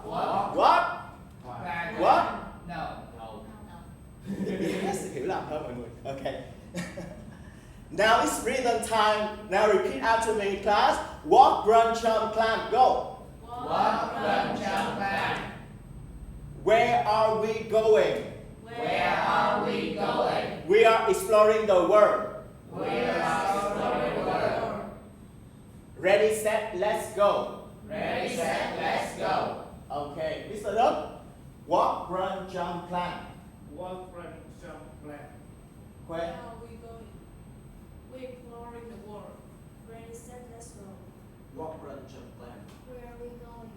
Walk. What? Quang. What? No. No, no. Yes, hiểu lầm hơn mọi người. Okay. Now it's rhythm time. Now repeat after me, class. Walk, run, jump, climb, go. Walk, run, jump, climb. Where are we going? Where are we going? We are exploring the world. We are exploring the world. Ready, set, let's go. Ready, set, let's go. Okay, Mr. Đức. Walk, run, jump, climb. Walk, run, jump, climb. Khuê. Where are we going? We're exploring the world. Ready, set, let's go. Walk, run, jump, climb. Where are we going?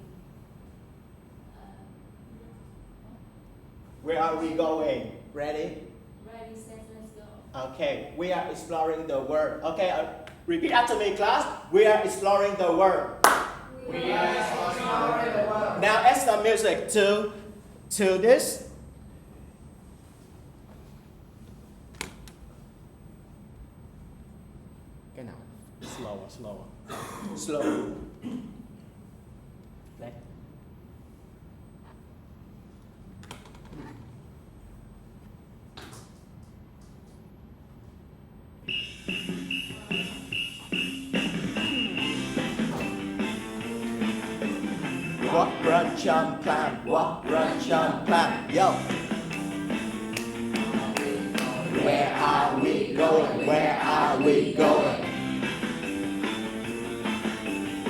Where are we going? Ready? Ready, set, let's go. Okay, we are exploring the world. Okay, repeat after me, class. We are exploring the world. We are exploring the world. Now add some music to this. Cái nào? Slow. Đây. Walk, run, jump, climb. Walk, run, jump, climb. Yo. Where are we going? Where are we going?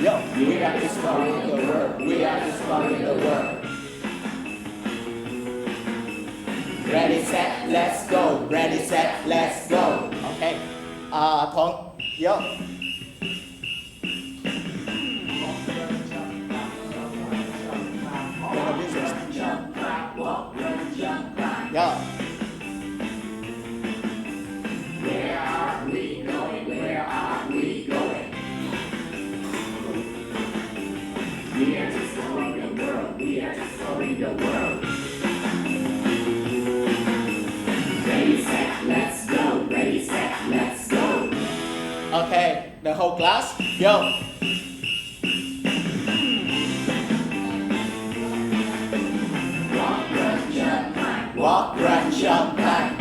Yo, we are exploring the world. We are exploring the world. Ready, set, let's go. Ready, set, let's go. Okay. Thuận. Yo. Yeah. Where are we going? Where are we going? We are exploring the world. We are exploring the world. Ready, set, let's go. Ready, set, let's go. Okay, the whole class. Go. Walk, run, jump, climb. Walk, run, jump, climb.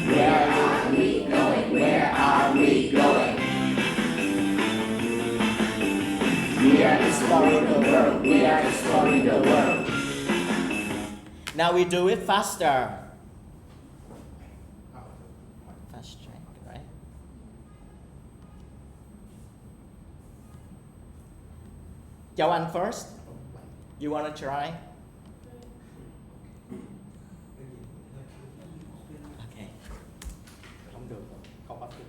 Where are we going? Where are we going? We are exploring the world. We are exploring the world. Now we do it faster. Fast track, right? Châu Anh first. You wanna try? Okay. Không được, không bắt được.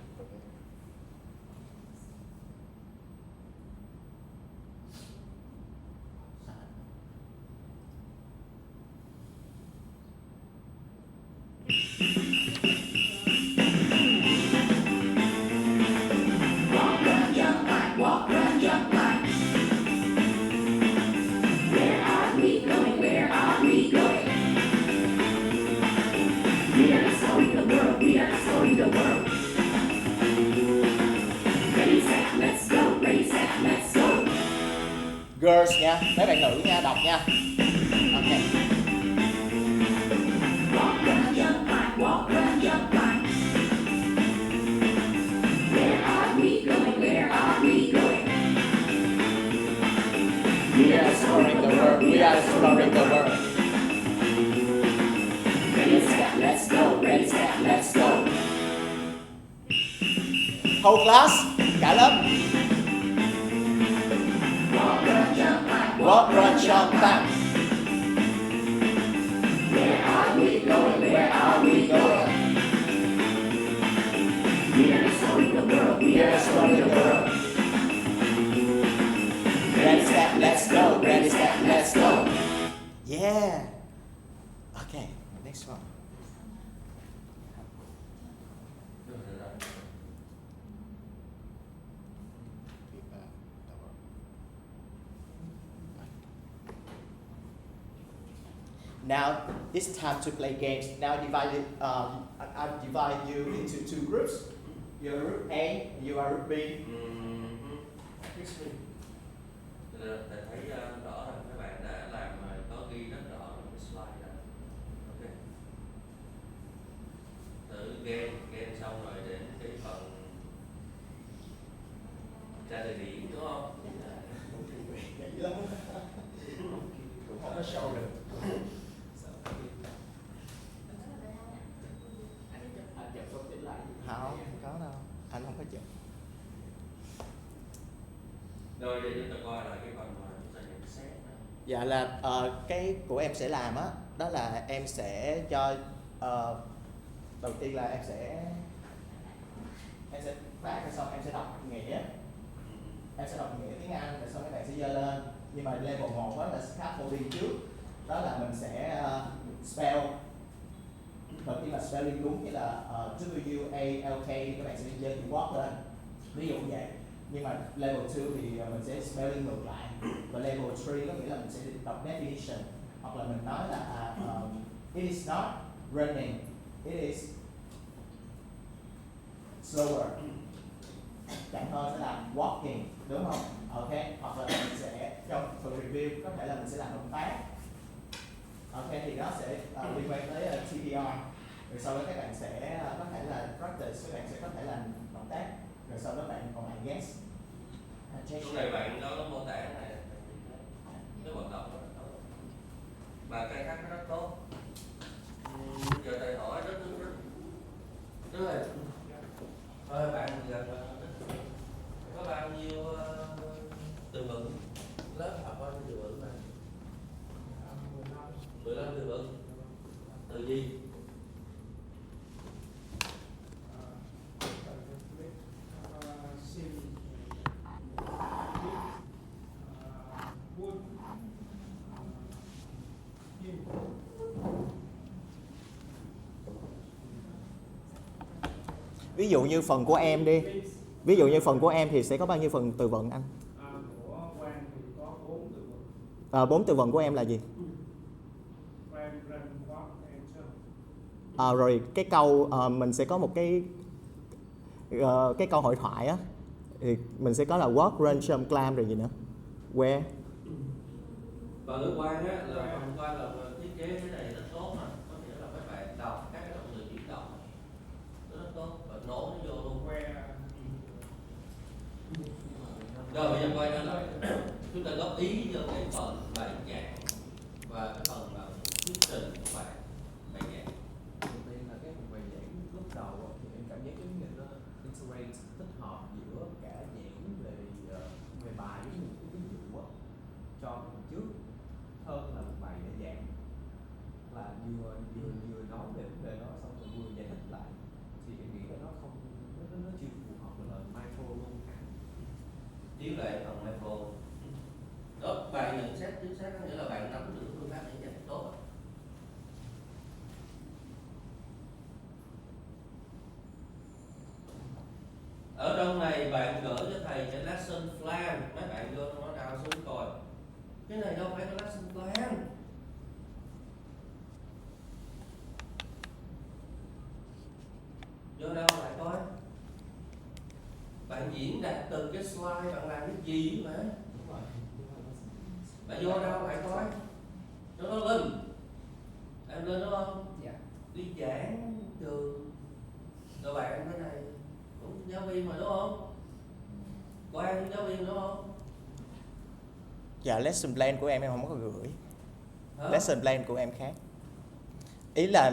Walk, run, jump, climb. Walk, run, jump, climb. Where are we going? Where are we going? We are exploring the world. We are exploring the world. Ready, set, let's go. Ready, set, let's go. Girls nha, mấy bạn nữ nha, đọc nha. Okay. Walk, run, jump, climb. Walk, run, jump, climb. Where are we going? Where are we going? We are exploring the world. We are exploring the world. Ready, set, let's go. Ready, set, let's go. Whole class, cả lớp. Walk, run, jump, climb. Walk, run, jump, climb. Where are we going? Where are we going? We are exploring the world. We are exploring the world. Ready, set, let's go. Ready, set, let's go. Yeah. Okay, next one. Now it's time to play games. Now I divide you into two groups. You are group A, you are group B. Excuse me. Thầy thấy rõ là các bạn đã làm có ghi rất rõ cái slide này. Ok. Thử game xong rồi đến cái phần trả lời điểm đúng không? Vậy lắm. Cũng không có show được. Không có đâu, anh không có chụp. Rồi để chúng ta coi lại cái phần mà chúng ta nhận xét này. Dạ là cái của em sẽ làm á, đó là em sẽ cho đầu tiên là em sẽ phát rồi xong em sẽ đọc nghĩa. Em sẽ đọc nghĩa tiếng Anh rồi xong các bạn sẽ dơ lên. Nhưng mà level 1 đó là scaffolding trước. Đó là mình sẽ spell. Đầu tiên là spelling đúng như là W-A-L-K thì các bạn sẽ dơ chữ walk lên. Ví dụ như vậy. Nhưng mà level 2 thì mình sẽ spelling ngược lại. Và level 3 có nghĩa là mình sẽ đọc definition. Hoặc là mình nói là it is not running, it is slower. Chẳng hơn sẽ là walking, đúng không? Ok, hoặc là mình sẽ trong phần review có thể là mình sẽ làm động tác. Ok, thì nó sẽ liên quan tới TPR. Rồi sau đó các bạn sẽ có thể là practice, các bạn sẽ có thể làm động tác. Rồi sau đó bạn còn lại guess. Lúc này bạn có mô tả này, cái vận động rất tốt. Và cái khác nó rất tốt. Giờ thầy hỏi rất thôi bạn gần có bao nhiêu từ vựng, lớp học bao nhiêu từ vựng này? 15 từ vựng. Từ gì? Ví dụ như phần của em đi. Ví dụ như phần của em thì sẽ có bao nhiêu phần từ vựng anh? Của Quang thì có 4 từ vựng. 4 từ vựng của em là gì? Rồi cái câu mình sẽ có một cái câu hội thoại á, thì mình sẽ có là what, run, jump, climb rồi gì nữa, where. Và ngữ Quang á là phần Quang là thiết kế cái này rất tốt mà, có nghĩa là các bạn đọc các cái động từ chuyển động rất tốt và nối nó vô luôn. Rồi bây giờ quay trở lại chúng ta góp ý cho cái phần bài giảng và cái phần thuyết trình của bạn bài giảng. Đầu tiên là cái phần bài giảng lúc đầu thì em cảm giác giống như nó integrate, tích hợp giữa cả giảng về bài với một cái ví dụ cho phần trước hơn là một bài để giảng, là vừa nói về vấn đề đó xong rồi vừa giải thích lại, thì em nghĩ là nó không nó chưa phù hợp với lời micro luôn hẳn. Thiếu lại phần micro đó, bài nhận xét chính xác có nghĩa là bạn nắm được phương pháp để giải thích tốt. Ở trong này bạn gửi cho thầy cái lesson plan, mấy bạn vô nó đào xuống coi. Cái này đâu phải có lesson plan. Vô đâu lại coi. Bạn diễn đạt từ cái slide bạn làm cái gì mà. Bạn vô đâu lại coi. Cho nó lên. Em lên đúng không? Dạ. Đi giảng trường. Rồi bạn cái này cũng giáo viên mà đúng không? Quang giáo viên đúng không? Dạ lesson plan của em không có gửi. Hả? Lesson plan của em khác. Ý là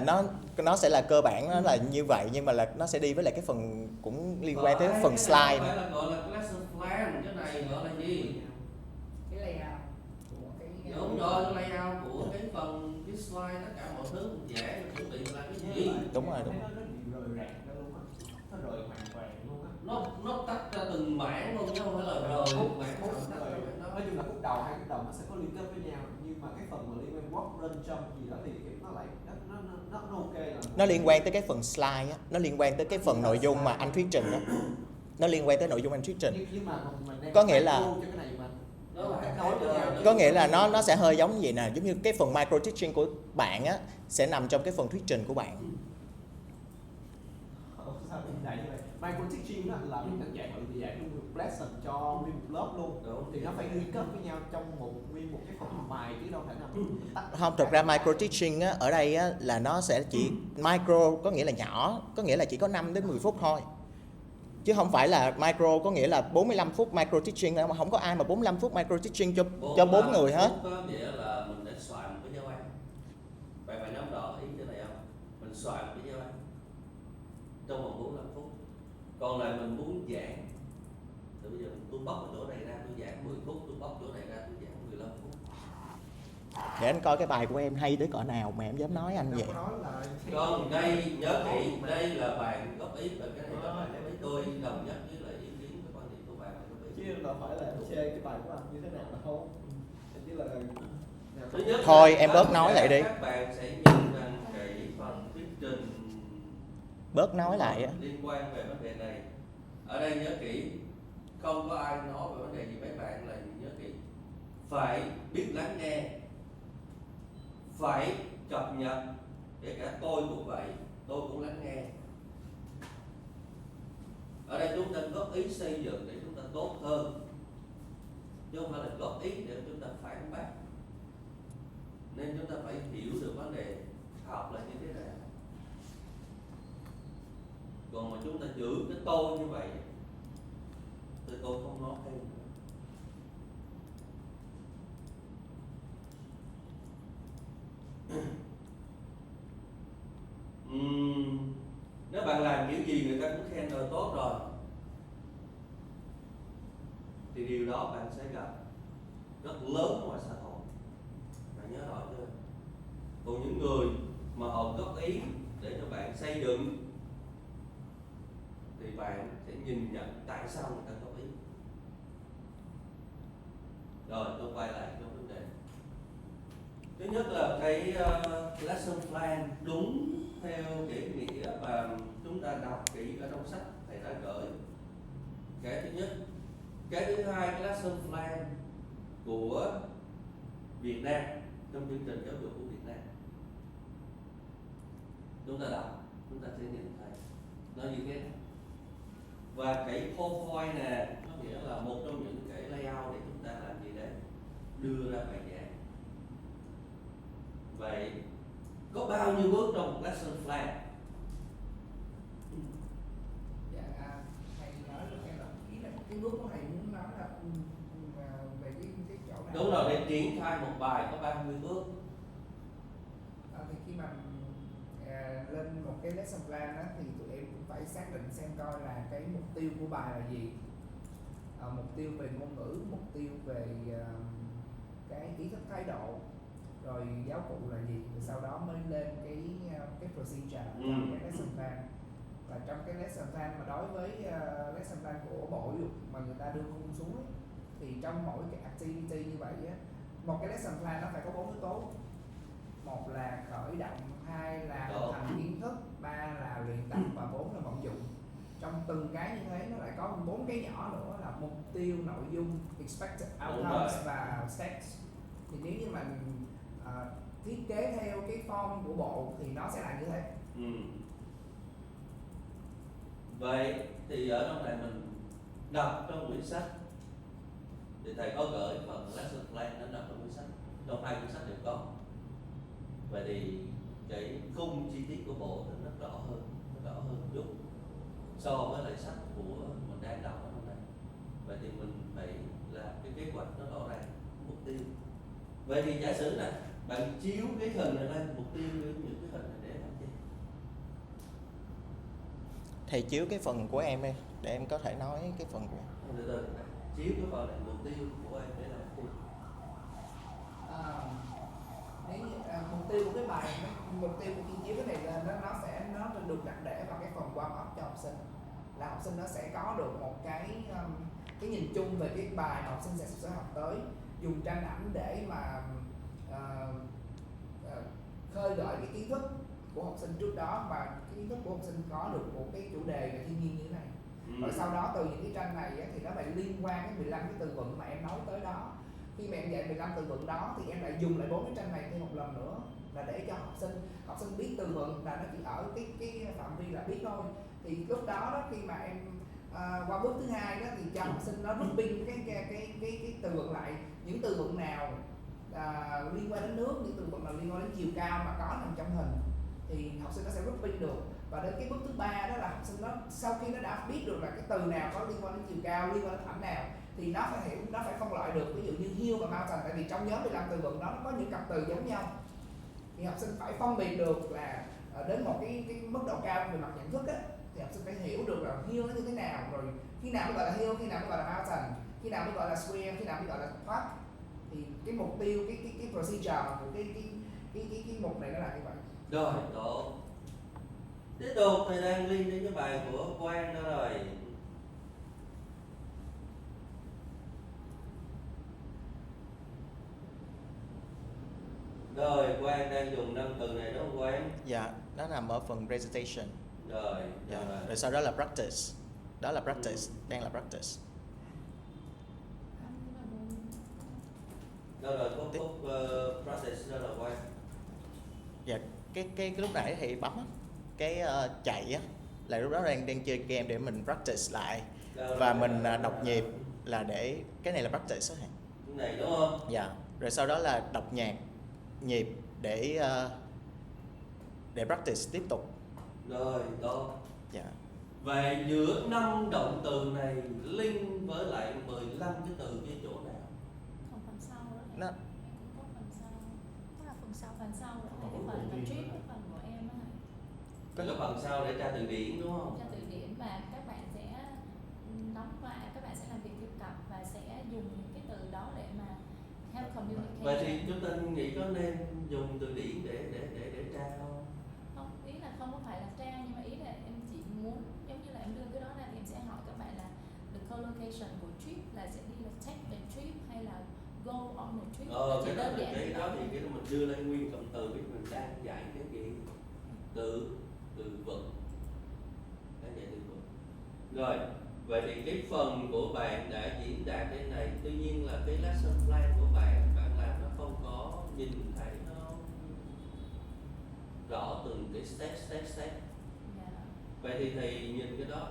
nó sẽ là cơ bản nó là như vậy, nhưng mà là nó sẽ đi với lại cái phần cũng liên quan tới phần slide. Phải là gọi là lesson plan, cái này gọi là gì? Cái layout của cái Đúng rồi, cái layout của cái phần cái slide, tất cả mọi thứ mình vẽ mình chuẩn bị là cái gì? Đúng rồi, đúng. Nó bị rời rạc ra luôn á, nó rời hoàn toàn luôn á. Nó tách ra từng mảng luôn chứ không phải là rời một mảng. Nói chung là khúc đầu hai khúc đầu nó sẽ có liên kết với nhau, nhưng mà cái phần mà liên quan walk, run, jump gì đó thì nó lại nó ok là Nó liên quan tới cái phần slide á, nó liên quan tới cái phần nội dung mà anh thuyết trình á. Nó liên quan tới nội dung anh thuyết trình. Nhưng mà mình đang Có nghĩa là cho cái này mà nó là Có nghĩa là nó sẽ hơi giống như vậy nè, giống như cái phần micro teaching của bạn á sẽ nằm trong cái phần thuyết trình của bạn. Sao hiện đại như vậy? Micro teaching á là mình dạy mọi người dạy luôn một lesson cho nguyên một lớp luôn. Đúng. Thì nó phải liên kết với nhau trong nguyên một cái phần bài chứ đâu phải là mình tách. Không, thực ra micro teaching á, ở đây á, là nó sẽ chỉ micro có nghĩa là nhỏ, có nghĩa là chỉ có 5 đến 10 phút thôi. Chứ không phải là micro có nghĩa là 45 phút micro teaching, mà không có ai mà 45 phút micro teaching cho 4 người hết. Có nghĩa là mình đã soạn với giáo án. Bạn phải nắm rõ ý cái này không? Mình soạn với giáo án trong vòng 45 phút. Còn lại mình muốn giảng thì bây giờ tôi bóc ở chỗ này ra tôi giảng 10 phút, tôi bóc chỗ này ra tôi giảng 15 phút. Để anh coi cái bài của em hay tới cỡ nào mà em dám nói anh vậy. Còn đây nhớ kỹ, đây là bạn góp ý và cái này là bạn góp ý, tôi đồng nhất với lại ý kiến cái quan điểm của bạn là góp ý. Chứ đâu phải là chê cái bài của anh như thế nào là không. Chỉ là Thứ nhất thôi là em bớt nói lại đi. Các bạn sẽ nhìn rằng cái phần thuyết trình Bớt nói lại á. liên quan về vấn đề này. Ở đây nhớ kỹ, không có ai nói về vấn đề gì mấy bạn là nhớ kỹ. Phải biết lắng nghe, phải cập nhật, kể cả tôi cũng vậy, tôi cũng lắng nghe. Ở đây chúng ta góp ý xây dựng để chúng ta tốt hơn, chứ không phải là góp ý để chúng ta phản bác. Nên chúng ta phải hiểu được vấn đề học là như thế nào. Còn mà chúng ta giữ cái tôi như vậy thì tôi không nói thêm nữa. Nếu bạn làm kiểu gì người ta cũng khen rồi tốt rồi thì điều đó bạn sẽ gặp rất lớn ngoài xã hội. Bạn nhớ rõ chưa? Còn những người mà họ góp ý để cho bạn xây dựng thì bạn sẽ nhìn nhận tại sao người ta góp ý. Rồi tôi quay lại cho vấn đề. Thứ nhất là cái lesson plan đúng theo cái nghĩa mà chúng ta đọc kỹ ở trong sách thầy đã gửi. Cái thứ nhất. Cái thứ hai, cái lesson plan của Việt Nam trong chương trình giáo dục của Việt Nam. Chúng ta đọc, chúng ta sẽ nhìn thấy nó như thế này. Và cái PowerPoint nè, có nghĩa là một trong những cái layout để chúng ta làm gì đấy, đưa ra bài giảng. Vậy có bao nhiêu bước trong một lesson plan? Dạ, thầy nói được em là ý là cái bước của thầy muốn nói là về cái chỗ này. Đúng rồi, để triển khai một bài có bao nhiêu bước? Thì khi mà lên một cái lesson plan đó, thì tụi em cũng phải xác định xem coi là cái mục tiêu của bài là gì. Mục tiêu về ngôn ngữ, mục tiêu về cái ý thức thái độ, rồi giáo cụ là gì, rồi sau đó mới lên cái procedure trong cái lesson plan. Và trong cái lesson plan mà đối với lesson plan của Bộ Giáo dục mà người ta đưa khung xuống ấy, thì trong mỗi cái activity như vậy á, một cái lesson plan nó phải có 4 yếu tố. Một là khởi động, 2 là hình thành kiến thức, 3 là luyện tập và 4 là vận dụng. Trong từng cái như thế nó lại có 4 cái nhỏ nữa là mục tiêu, nội dung, expected outcomes và steps. Thì nếu như mà thiết kế theo cái form của Bộ thì nó sẽ là như thế. Vậy thì ở trong này mình đọc trong quyển sách thì thầy có gửi phần lesson plan nó nằm trong quyển sách, trong 2 quyển sách đều có. Vậy thì cái khung chi tiết của Bộ thì nó rõ hơn một chút so với lại sách của mình đang đọc ở trong này. Vậy thì mình phải làm cái kế hoạch nó rõ ràng, mục tiêu. Vậy thì giả sử là bạn chiếu cái hình này lên, mục tiêu với những cái hình này để làm gì? Thầy chiếu cái phần của em đi để em có thể nói cái phần của em. Từ chiếu cái phần này, mục tiêu của em để làm gì? Mục tiêu của cái bài, mục tiêu của khi chiếu cái này lên nó được đặt để vào cái phần warm up cho học sinh, là học sinh nó sẽ có được một cái nhìn chung về cái bài mà học sinh sẽ học tới, dùng tranh ảnh để mà khơi gợi cái kiến thức của học sinh trước đó, và cái kiến thức của học sinh có được một cái chủ đề về thiên nhiên như thế này. Rồi sau đó từ những cái tranh này thì nó lại liên quan cái 15 cái từ vựng mà em nói tới đó, khi mà em dạy 15 từ vựng đó thì em lại dùng lại 4 cái tranh này thêm một lần nữa, là để cho học sinh biết từ vựng là nó chỉ ở cái phạm vi là biết thôi. Thì lúc đó khi mà em qua bước thứ hai đó thì cho học sinh nó grouping cái từ vựng lại, những từ vựng nào liên quan đến nước, những từ vựng nào liên quan đến chiều cao mà có nằm trong hình thì học sinh nó sẽ grouping được. Và đến cái bước thứ ba đó là học sinh nó sau khi nó đã biết được là cái từ nào có liên quan đến chiều cao, liên quan đến ảnh nào thì nó phải hiểu, nó phải phân loại được. Ví dụ như hill và mountain, tại vì trong nhóm 15 từ vựng đó nó có những cặp từ giống nhau thì học sinh phải phân biệt được là đến một cái mức độ cao về mặt nhận thức á, thì học sinh phải hiểu được là hill nó như thế nào, rồi khi nào mới gọi là hill, khi nào mới gọi là mountain, khi nào mới gọi là swim, khi nào mới gọi là park. Thì cái mục tiêu, cái procedure của cái mục này nó là như vậy. Rồi, tốt. Tiếp tục thầy đang liên đến cái bài của Quang đó rồi. Rồi, Quang đang dùng 5 từ này đúng không Quang? Dạ, nó nằm ở phần recitation. Rồi, Dạ. Rồi sau đó là practice. Đó là practice, đang là practice. Đâu rồi, khúc practice đó là Quang. Dạ, cái lúc nãy thì bấm á, cái chạy á là lúc đó đang chơi game để mình practice lại. Và mình đọc nhịp là để cái này là practice á. Cái này đúng không? Dạ. Rồi sau đó là đọc nhạc nhịp để practice tiếp tục. Rồi, tốt. Dạ. Vậy giữa 5 động từ này link với lại 15 cái từ cái chỗ nào? Còn phần sau đó. Nó Có phần sau. Đó là phần sau. Phần sau đó là cái phần mà trip, cái phần của em á. Có cái phần sau để tra từ điển đúng không? Tra từ điển và các bạn sẽ đóng lại, các bạn sẽ làm việc theo cặp và sẽ dùng những cái từ đó để mà help communication. Vậy thì chúng ta nghĩ có nên dùng từ điển để tra không? Không, ý là không có phải là tra, nhưng mà ý là em chỉ muốn giống như là em đưa cái đó ra thì em sẽ hỏi các bạn là the collocation của trip là sẽ đi là take the trip hay là go on the trip. Cái đó thì cái đó mình đưa lên nguyên cụm từ biết mình đang dạy cái gì. Từ vựng. Đang dạy từ vựng. Rồi, vậy thì cái phần của bạn đã diễn đạt đến này, tuy nhiên là cái lesson plan của bạn làm nó không có nhìn thấy nó rõ từng cái step. Yeah. Vậy thì thầy nhìn cái đó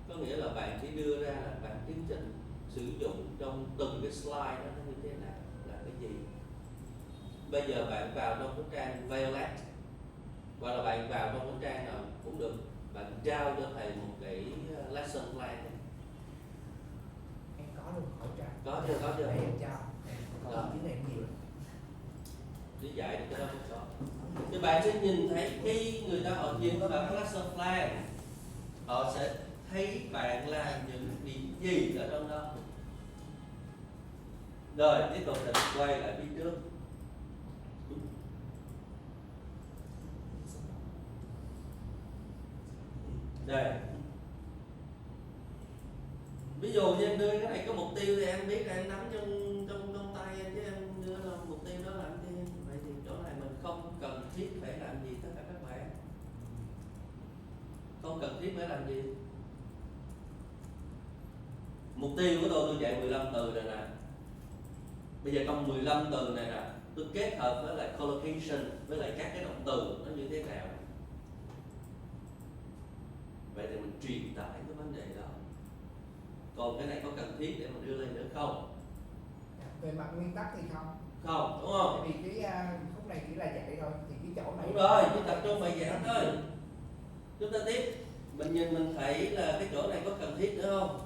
có nghĩa là bạn chỉ đưa ra là bạn tiến trình sử dụng trong từng cái slide đó nó như thế nào, là cái gì. Bây giờ bạn vào trong cái trang Violet hoặc là bạn vào trong cái trang nào cũng được, bạn trao cho thầy một cái lesson plan này. Em có luôn hỗ trợ. Có chưa? Để em cho. Còn cái này nhiều lắm. Để dạy được cái đó không có. Thì bạn sẽ nhìn thấy khi người ta họ nhìn vào cái lesson plan, họ sẽ thấy bạn làm những điểm gì ở trong đó. Rồi tiếp tục mình quay lại phía trước. Đây. Ví dụ như em đưa cái này có mục tiêu thì em biết là em nắm trong tay em, chứ em đưa là mục tiêu đó làm gì. Vậy thì chỗ này mình không cần thiết phải làm gì tất cả các bạn. Không cần thiết phải làm gì. Mục tiêu của tôi dạy 15 từ này nè. Bây giờ trong 15 từ này nè, tôi kết hợp với lại collocation, với lại các cái động từ nó như thế nào. Vậy thì mình truyền tải cái vấn đề đó. Còn cái này có cần thiết để mình đưa lên nữa không? Về mặt nguyên tắc thì không. Không, đúng không? Tại vì cái khúc này chỉ là dạy thôi, thì cái chỗ này. Đúng rồi, chỉ tập trung bài giảng thôi. Chúng ta tiếp, mình nhìn mình thấy là cái chỗ này có cần thiết nữa không?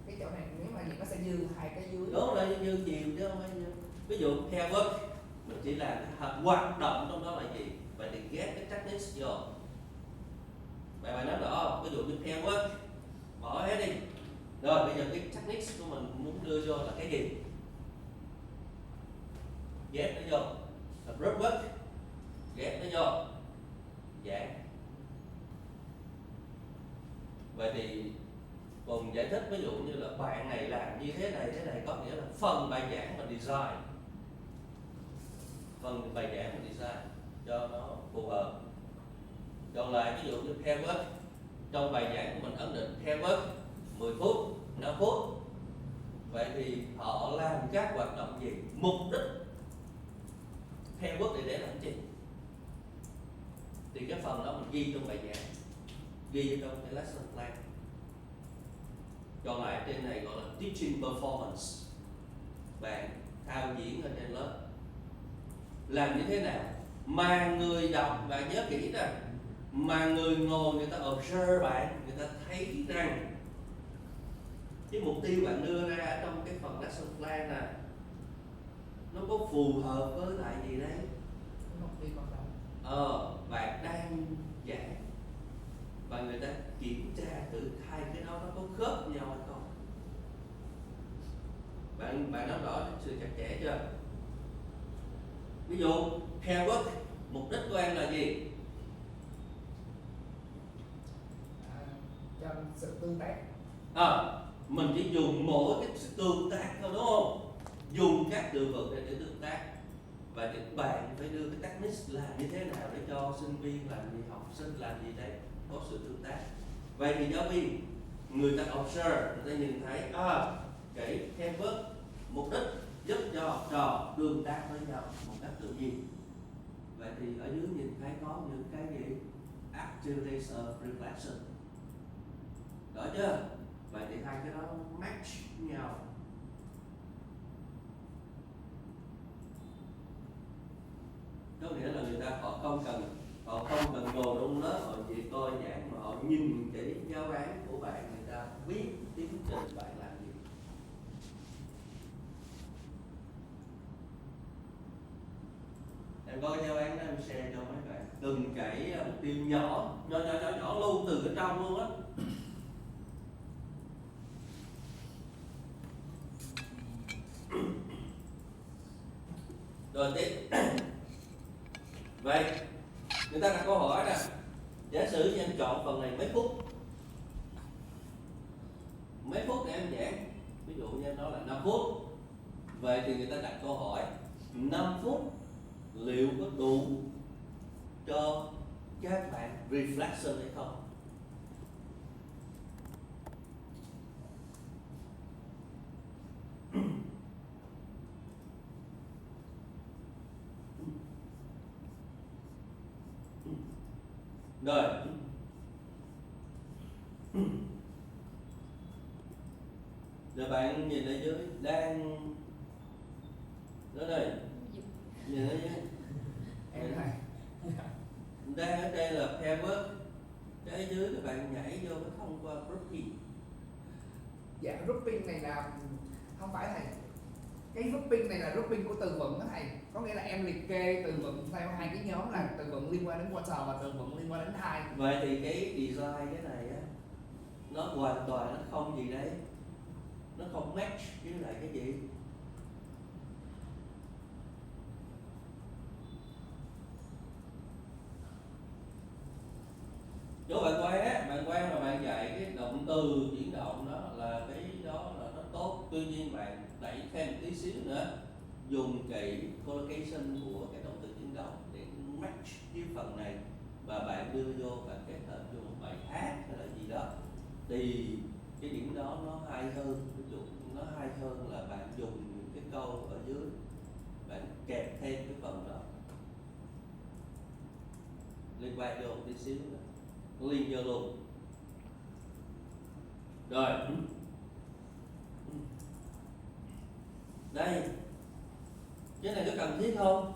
Cái chỗ này nếu mà gì nó sẽ dư hai cái dưới. Đúng rồi, dư chiều chứ không phải dư. Ví dụ pair work, mình chỉ làm cái hoạt động trong đó là gì? Vậy thì ghép cái techniques vô. Bạn nói rõ không? Ví dụ như pair work, bỏ hết đi. Rồi bây giờ cái techniques của mình muốn đưa vô là cái gì? Ghép nó vô. Là group work, ghép nó vô. Giảng. Vậy thì cùng giải thích ví dụ như là bạn này làm như thế này có nghĩa là phần bài giảng mình design. Phần bài giảng mình design cho nó phù hợp. Còn lại ví dụ như pair work, trong bài giảng của mình ấn định pair work 10 phút, 5 phút Vậy thì họ làm các hoạt động gì? Mục đích theo quốc để làm gì? Thì cái phần đó mình ghi trong bài giảng, ghi trong cái lesson plan. Còn lại trên này gọi là teaching performance. Bạn thao diễn ở trên lớp làm như thế nào mà người đọc, bạn nhớ kỹ rằng mà người ngồi người ta observe bạn, người ta thấy rằng cái mục tiêu bạn đưa ra ở trong cái phần lesson plan này nó có phù hợp với lại gì đấy? Mục tiêu ban đầu. Bạn đang giảng và người ta kiểm tra thử hai cái đó nó có khớp nhau hay không. Bạn nắm rõ sự chặt chẽ chưa? Ví dụ theo work, mục đích của em là gì? Cho sự tương tác. Mình chỉ dùng mỗi cái sự tương tác thôi đúng không? Dùng các từ vựng để tương tác. Và các bạn phải đưa cái technique làm như thế nào để cho sinh viên làm gì, học sinh làm gì đấy có sự tương tác. Vậy thì giáo viên người ta observe, người ta nhìn thấy cái framework mục đích giúp cho học trò tương tác với nhau một cách tự nhiên. Vậy thì ở dưới nhìn thấy có những cái gì? Activities of reflection. Đó chưa? Vậy thì hai cái đó match nhau. Có nghĩa là người ta họ không cần ngồi trong lớp họ chỉ coi giảng mà họ nhìn cái giáo án của bạn, người ta biết tiến trình bạn làm gì. Em có cái giáo án đó em share cho mấy bạn từng cái mục tiêu nhỏ luôn từ ở trong luôn á. Rồi tiếp. Vậy người ta đặt câu hỏi nè, giả sử như em chọn phần này mấy phút để em giảng, ví dụ như em nói là 5 phút. Vậy thì người ta đặt câu hỏi 5 phút liệu có đủ cho các bạn reflection hay không? Rồi. Rồi bạn nhìn ở dưới đang đó đây. Nhìn ở dưới. Em này. Đang ở đây là framework. Cái dưới các bạn nhảy vô cái thông qua grouping. Dạ grouping này là không phải thầy. Cái grouping này là grouping của từ vựng đó thầy. Có nghĩa là em liệt kê từ vựng theo hai cái nhóm là từ vựng liên quan đến quarter và từ vựng liên quan đến time. Vậy thì cái design cái này á, nó hoàn toàn nó không gì đấy, nó không match với lại cái gì. Chỗ bạn quan mà bạn dạy cái động từ chuyển động đó là cái đó là nó tốt. Tuy nhiên bạn đẩy thêm một tí xíu nữa, dùng cái collocation của cái động từ chuyển động để match với phần này và bạn đưa vô, bạn kết hợp vô một bài hát hay là gì đó thì cái điểm đó nó hay hơn. Ví dụ nó hay hơn là bạn dùng cái câu ở dưới, bạn kẹp thêm cái phần đó liên quan vô một tí xíu nữa, liên vô luôn. Rồi đây, cái này có cần thiết không?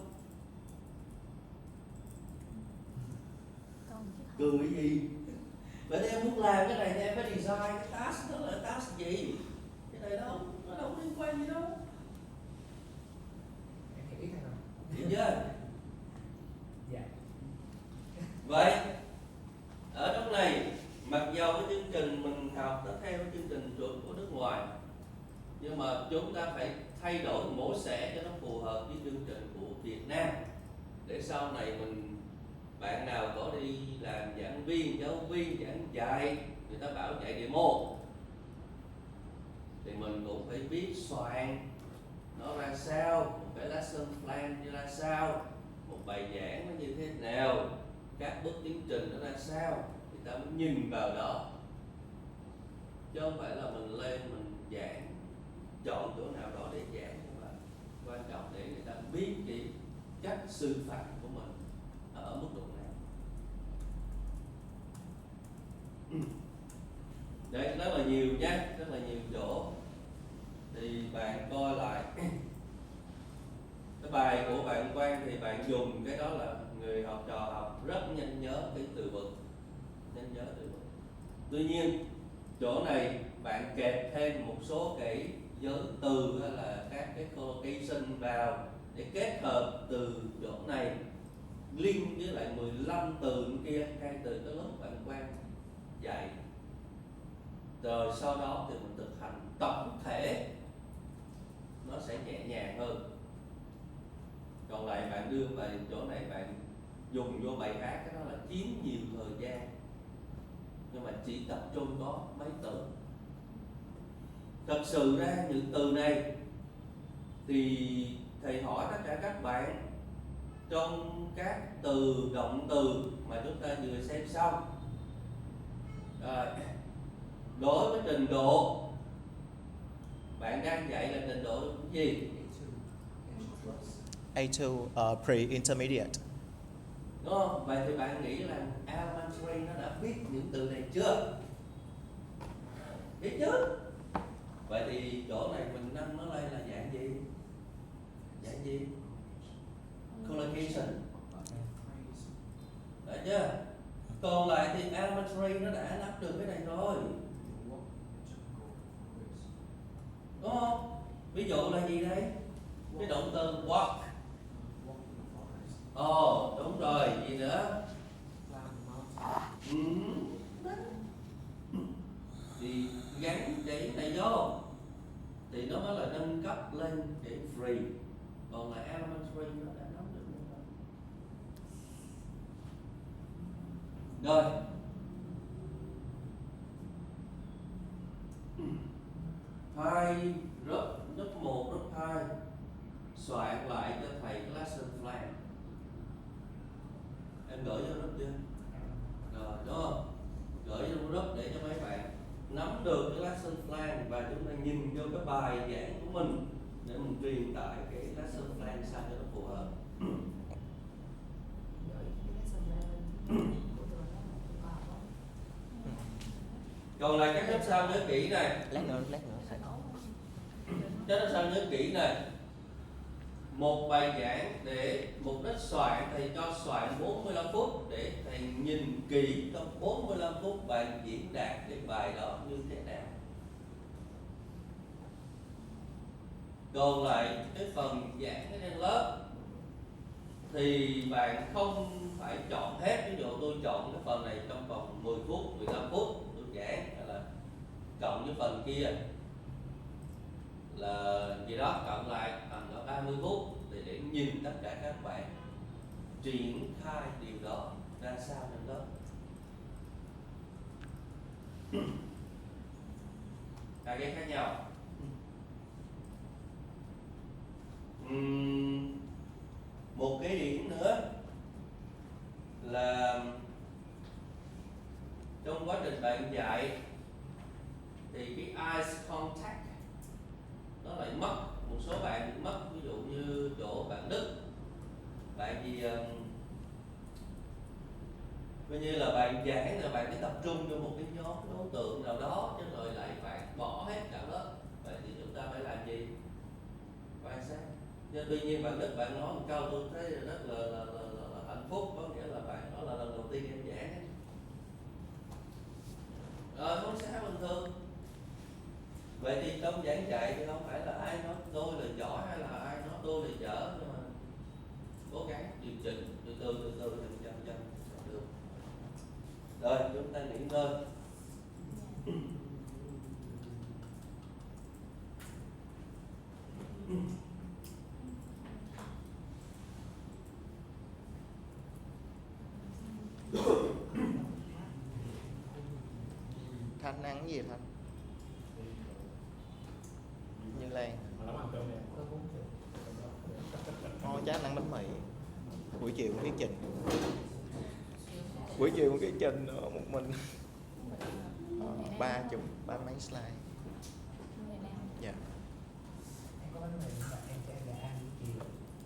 Cười cái gì? Vậy thì em muốn làm cái này thì em phải design cái task đó là task gì? Cái này nó đâu có liên quan gì đâu. Em hiểu ý thầy rồi. Hiểu chưa? Dạ. Vậy ở trong này mặc dầu cái chương trình mình học nó theo cái chương trình chuẩn của nước ngoài, nhưng mà chúng ta phải thay đổi mổ xẻ cho nó phù hợp với chương trình của Việt Nam để sau này bạn nào có đi làm giảng viên, giáo viên, giảng dạy, người ta bảo dạy demo thì mình cũng phải biết soạn nó ra sao, một cái lesson plan như ra sao, một bài giảng nó như thế nào, các bước tiến trình nó ra sao, thì ta mới nhìn vào đó, chứ không phải là mình lên mình giảng chọn chỗ nào đó để giảng, nhưng mà quan trọng để người ta biết cái cách sư phạm của mình ở mức độ nào. Đấy, rất là nhiều nhé, rất là nhiều chỗ. Thì bạn coi lại cái bài của bạn Quang thì bạn dùng cái đó là người học trò học rất nhanh nhớ cái từ vựng, nhanh nhớ từ vựng. Tuy nhiên chỗ này bạn kẹp thêm một số cái giới từ hay là các cái collocation vào để kết hợp từ chỗ này link với lại 15 từ kia ngay từ cái lớp bạn Quang dạy, rồi sau đó thì mình thực hành tổng thể nó sẽ nhẹ nhàng hơn. Còn lại bạn đưa về chỗ này bạn dùng vô bài hát, cái đó là chiếm nhiều thời gian, nhưng mà chỉ tập trung có mấy từ. Thật sự ra những từ này thì thầy hỏi tất cả các bạn trong các từ động từ mà chúng ta vừa xem xong. Rồi, đối với trình độ bạn đang dạy là trình độ gì? A2 pre-intermediate. Đúng không? Vậy thì bạn nghĩ là elementary nó đã biết những từ này chưa? Biết chứ? Vậy thì chỗ này mình nâng nó lên là dạng gì? Dạng gì? Collocation. Đấy chưa? Còn lại thì elementary nó đã nắm được cái này rồi. Đúng không? Ví dụ là gì đây? Cái động từ walk. Ồ, đúng rồi, gì nữa? Thì gắn cái này vô thì nó mới là nâng cấp lên cái free. Còn là elementary nó đã nắm được rồi. Hai lớp 1, lớp 2 soạn lại cho thầy cái lesson plan. Em gửi vô group chưa? Rồi, đúng không? Gửi vô group để cho mấy bạn nắm được cái lesson plan và chúng ta nhìn vô cái bài giảng của mình để mình truyền tải cái lesson plan sao cho nó phù hợp. Còn lại các lớp sau nhớ kỹ này. Lát nữa thầy. Các lớp sau nhớ kỹ này. Một bài giảng để mục đích soạn, thầy cho soạn 45 phút để thầy nhìn kỹ trong 45 phút bạn diễn đạt cái bài đó như thế nào. Còn lại cái phần giảng ở trên lớp thì bạn không phải chọn hết. Ví dụ tôi chọn cái phần này trong vòng 10 phút, 15 phút tôi giảng, hay là cộng cái phần kia là gì đó cộng lại tầm có 30 phút để nhìn tất cả các bạn triển khai điều đó ra sao trên lớp. Hai cái khác nhau. Một cái điểm nữa là trong quá trình bạn dạy thì cái eye contact nó lại mất. Một số bạn bị mất, ví dụ như chỗ bạn Đức, bạn gì coi như là bạn giảng là bạn phải tập trung cho một cái nhóm đối tượng nào đó, chứ rồi lại bạn bỏ hết cả lớp. Vậy thì chúng ta phải làm gì? Quan sát. Nhưng tuy nhiên bạn Đức bạn nói một câu tôi thấy rất là hạnh phúc, có nghĩa là bạn đó là lần đầu tiên em giảng ấy. Rồi không sao, bình thường. Vậy thì trong giảng dạy thì không phải là ai nói tôi là giỏi hay là ai nói tôi là dở, nhưng mà cố gắng điều chỉnh từ từ dần được. Rồi chúng ta nghỉ ngơi. Thanh ăn cái gì Thanh? Như Lan. Thôi chắc ăn bánh mì. Buổi chiều cũng viết trình. Buổi chiều cũng viết trình nữa một mình. 30 mấy slide. Dạ. cái này nhưng mà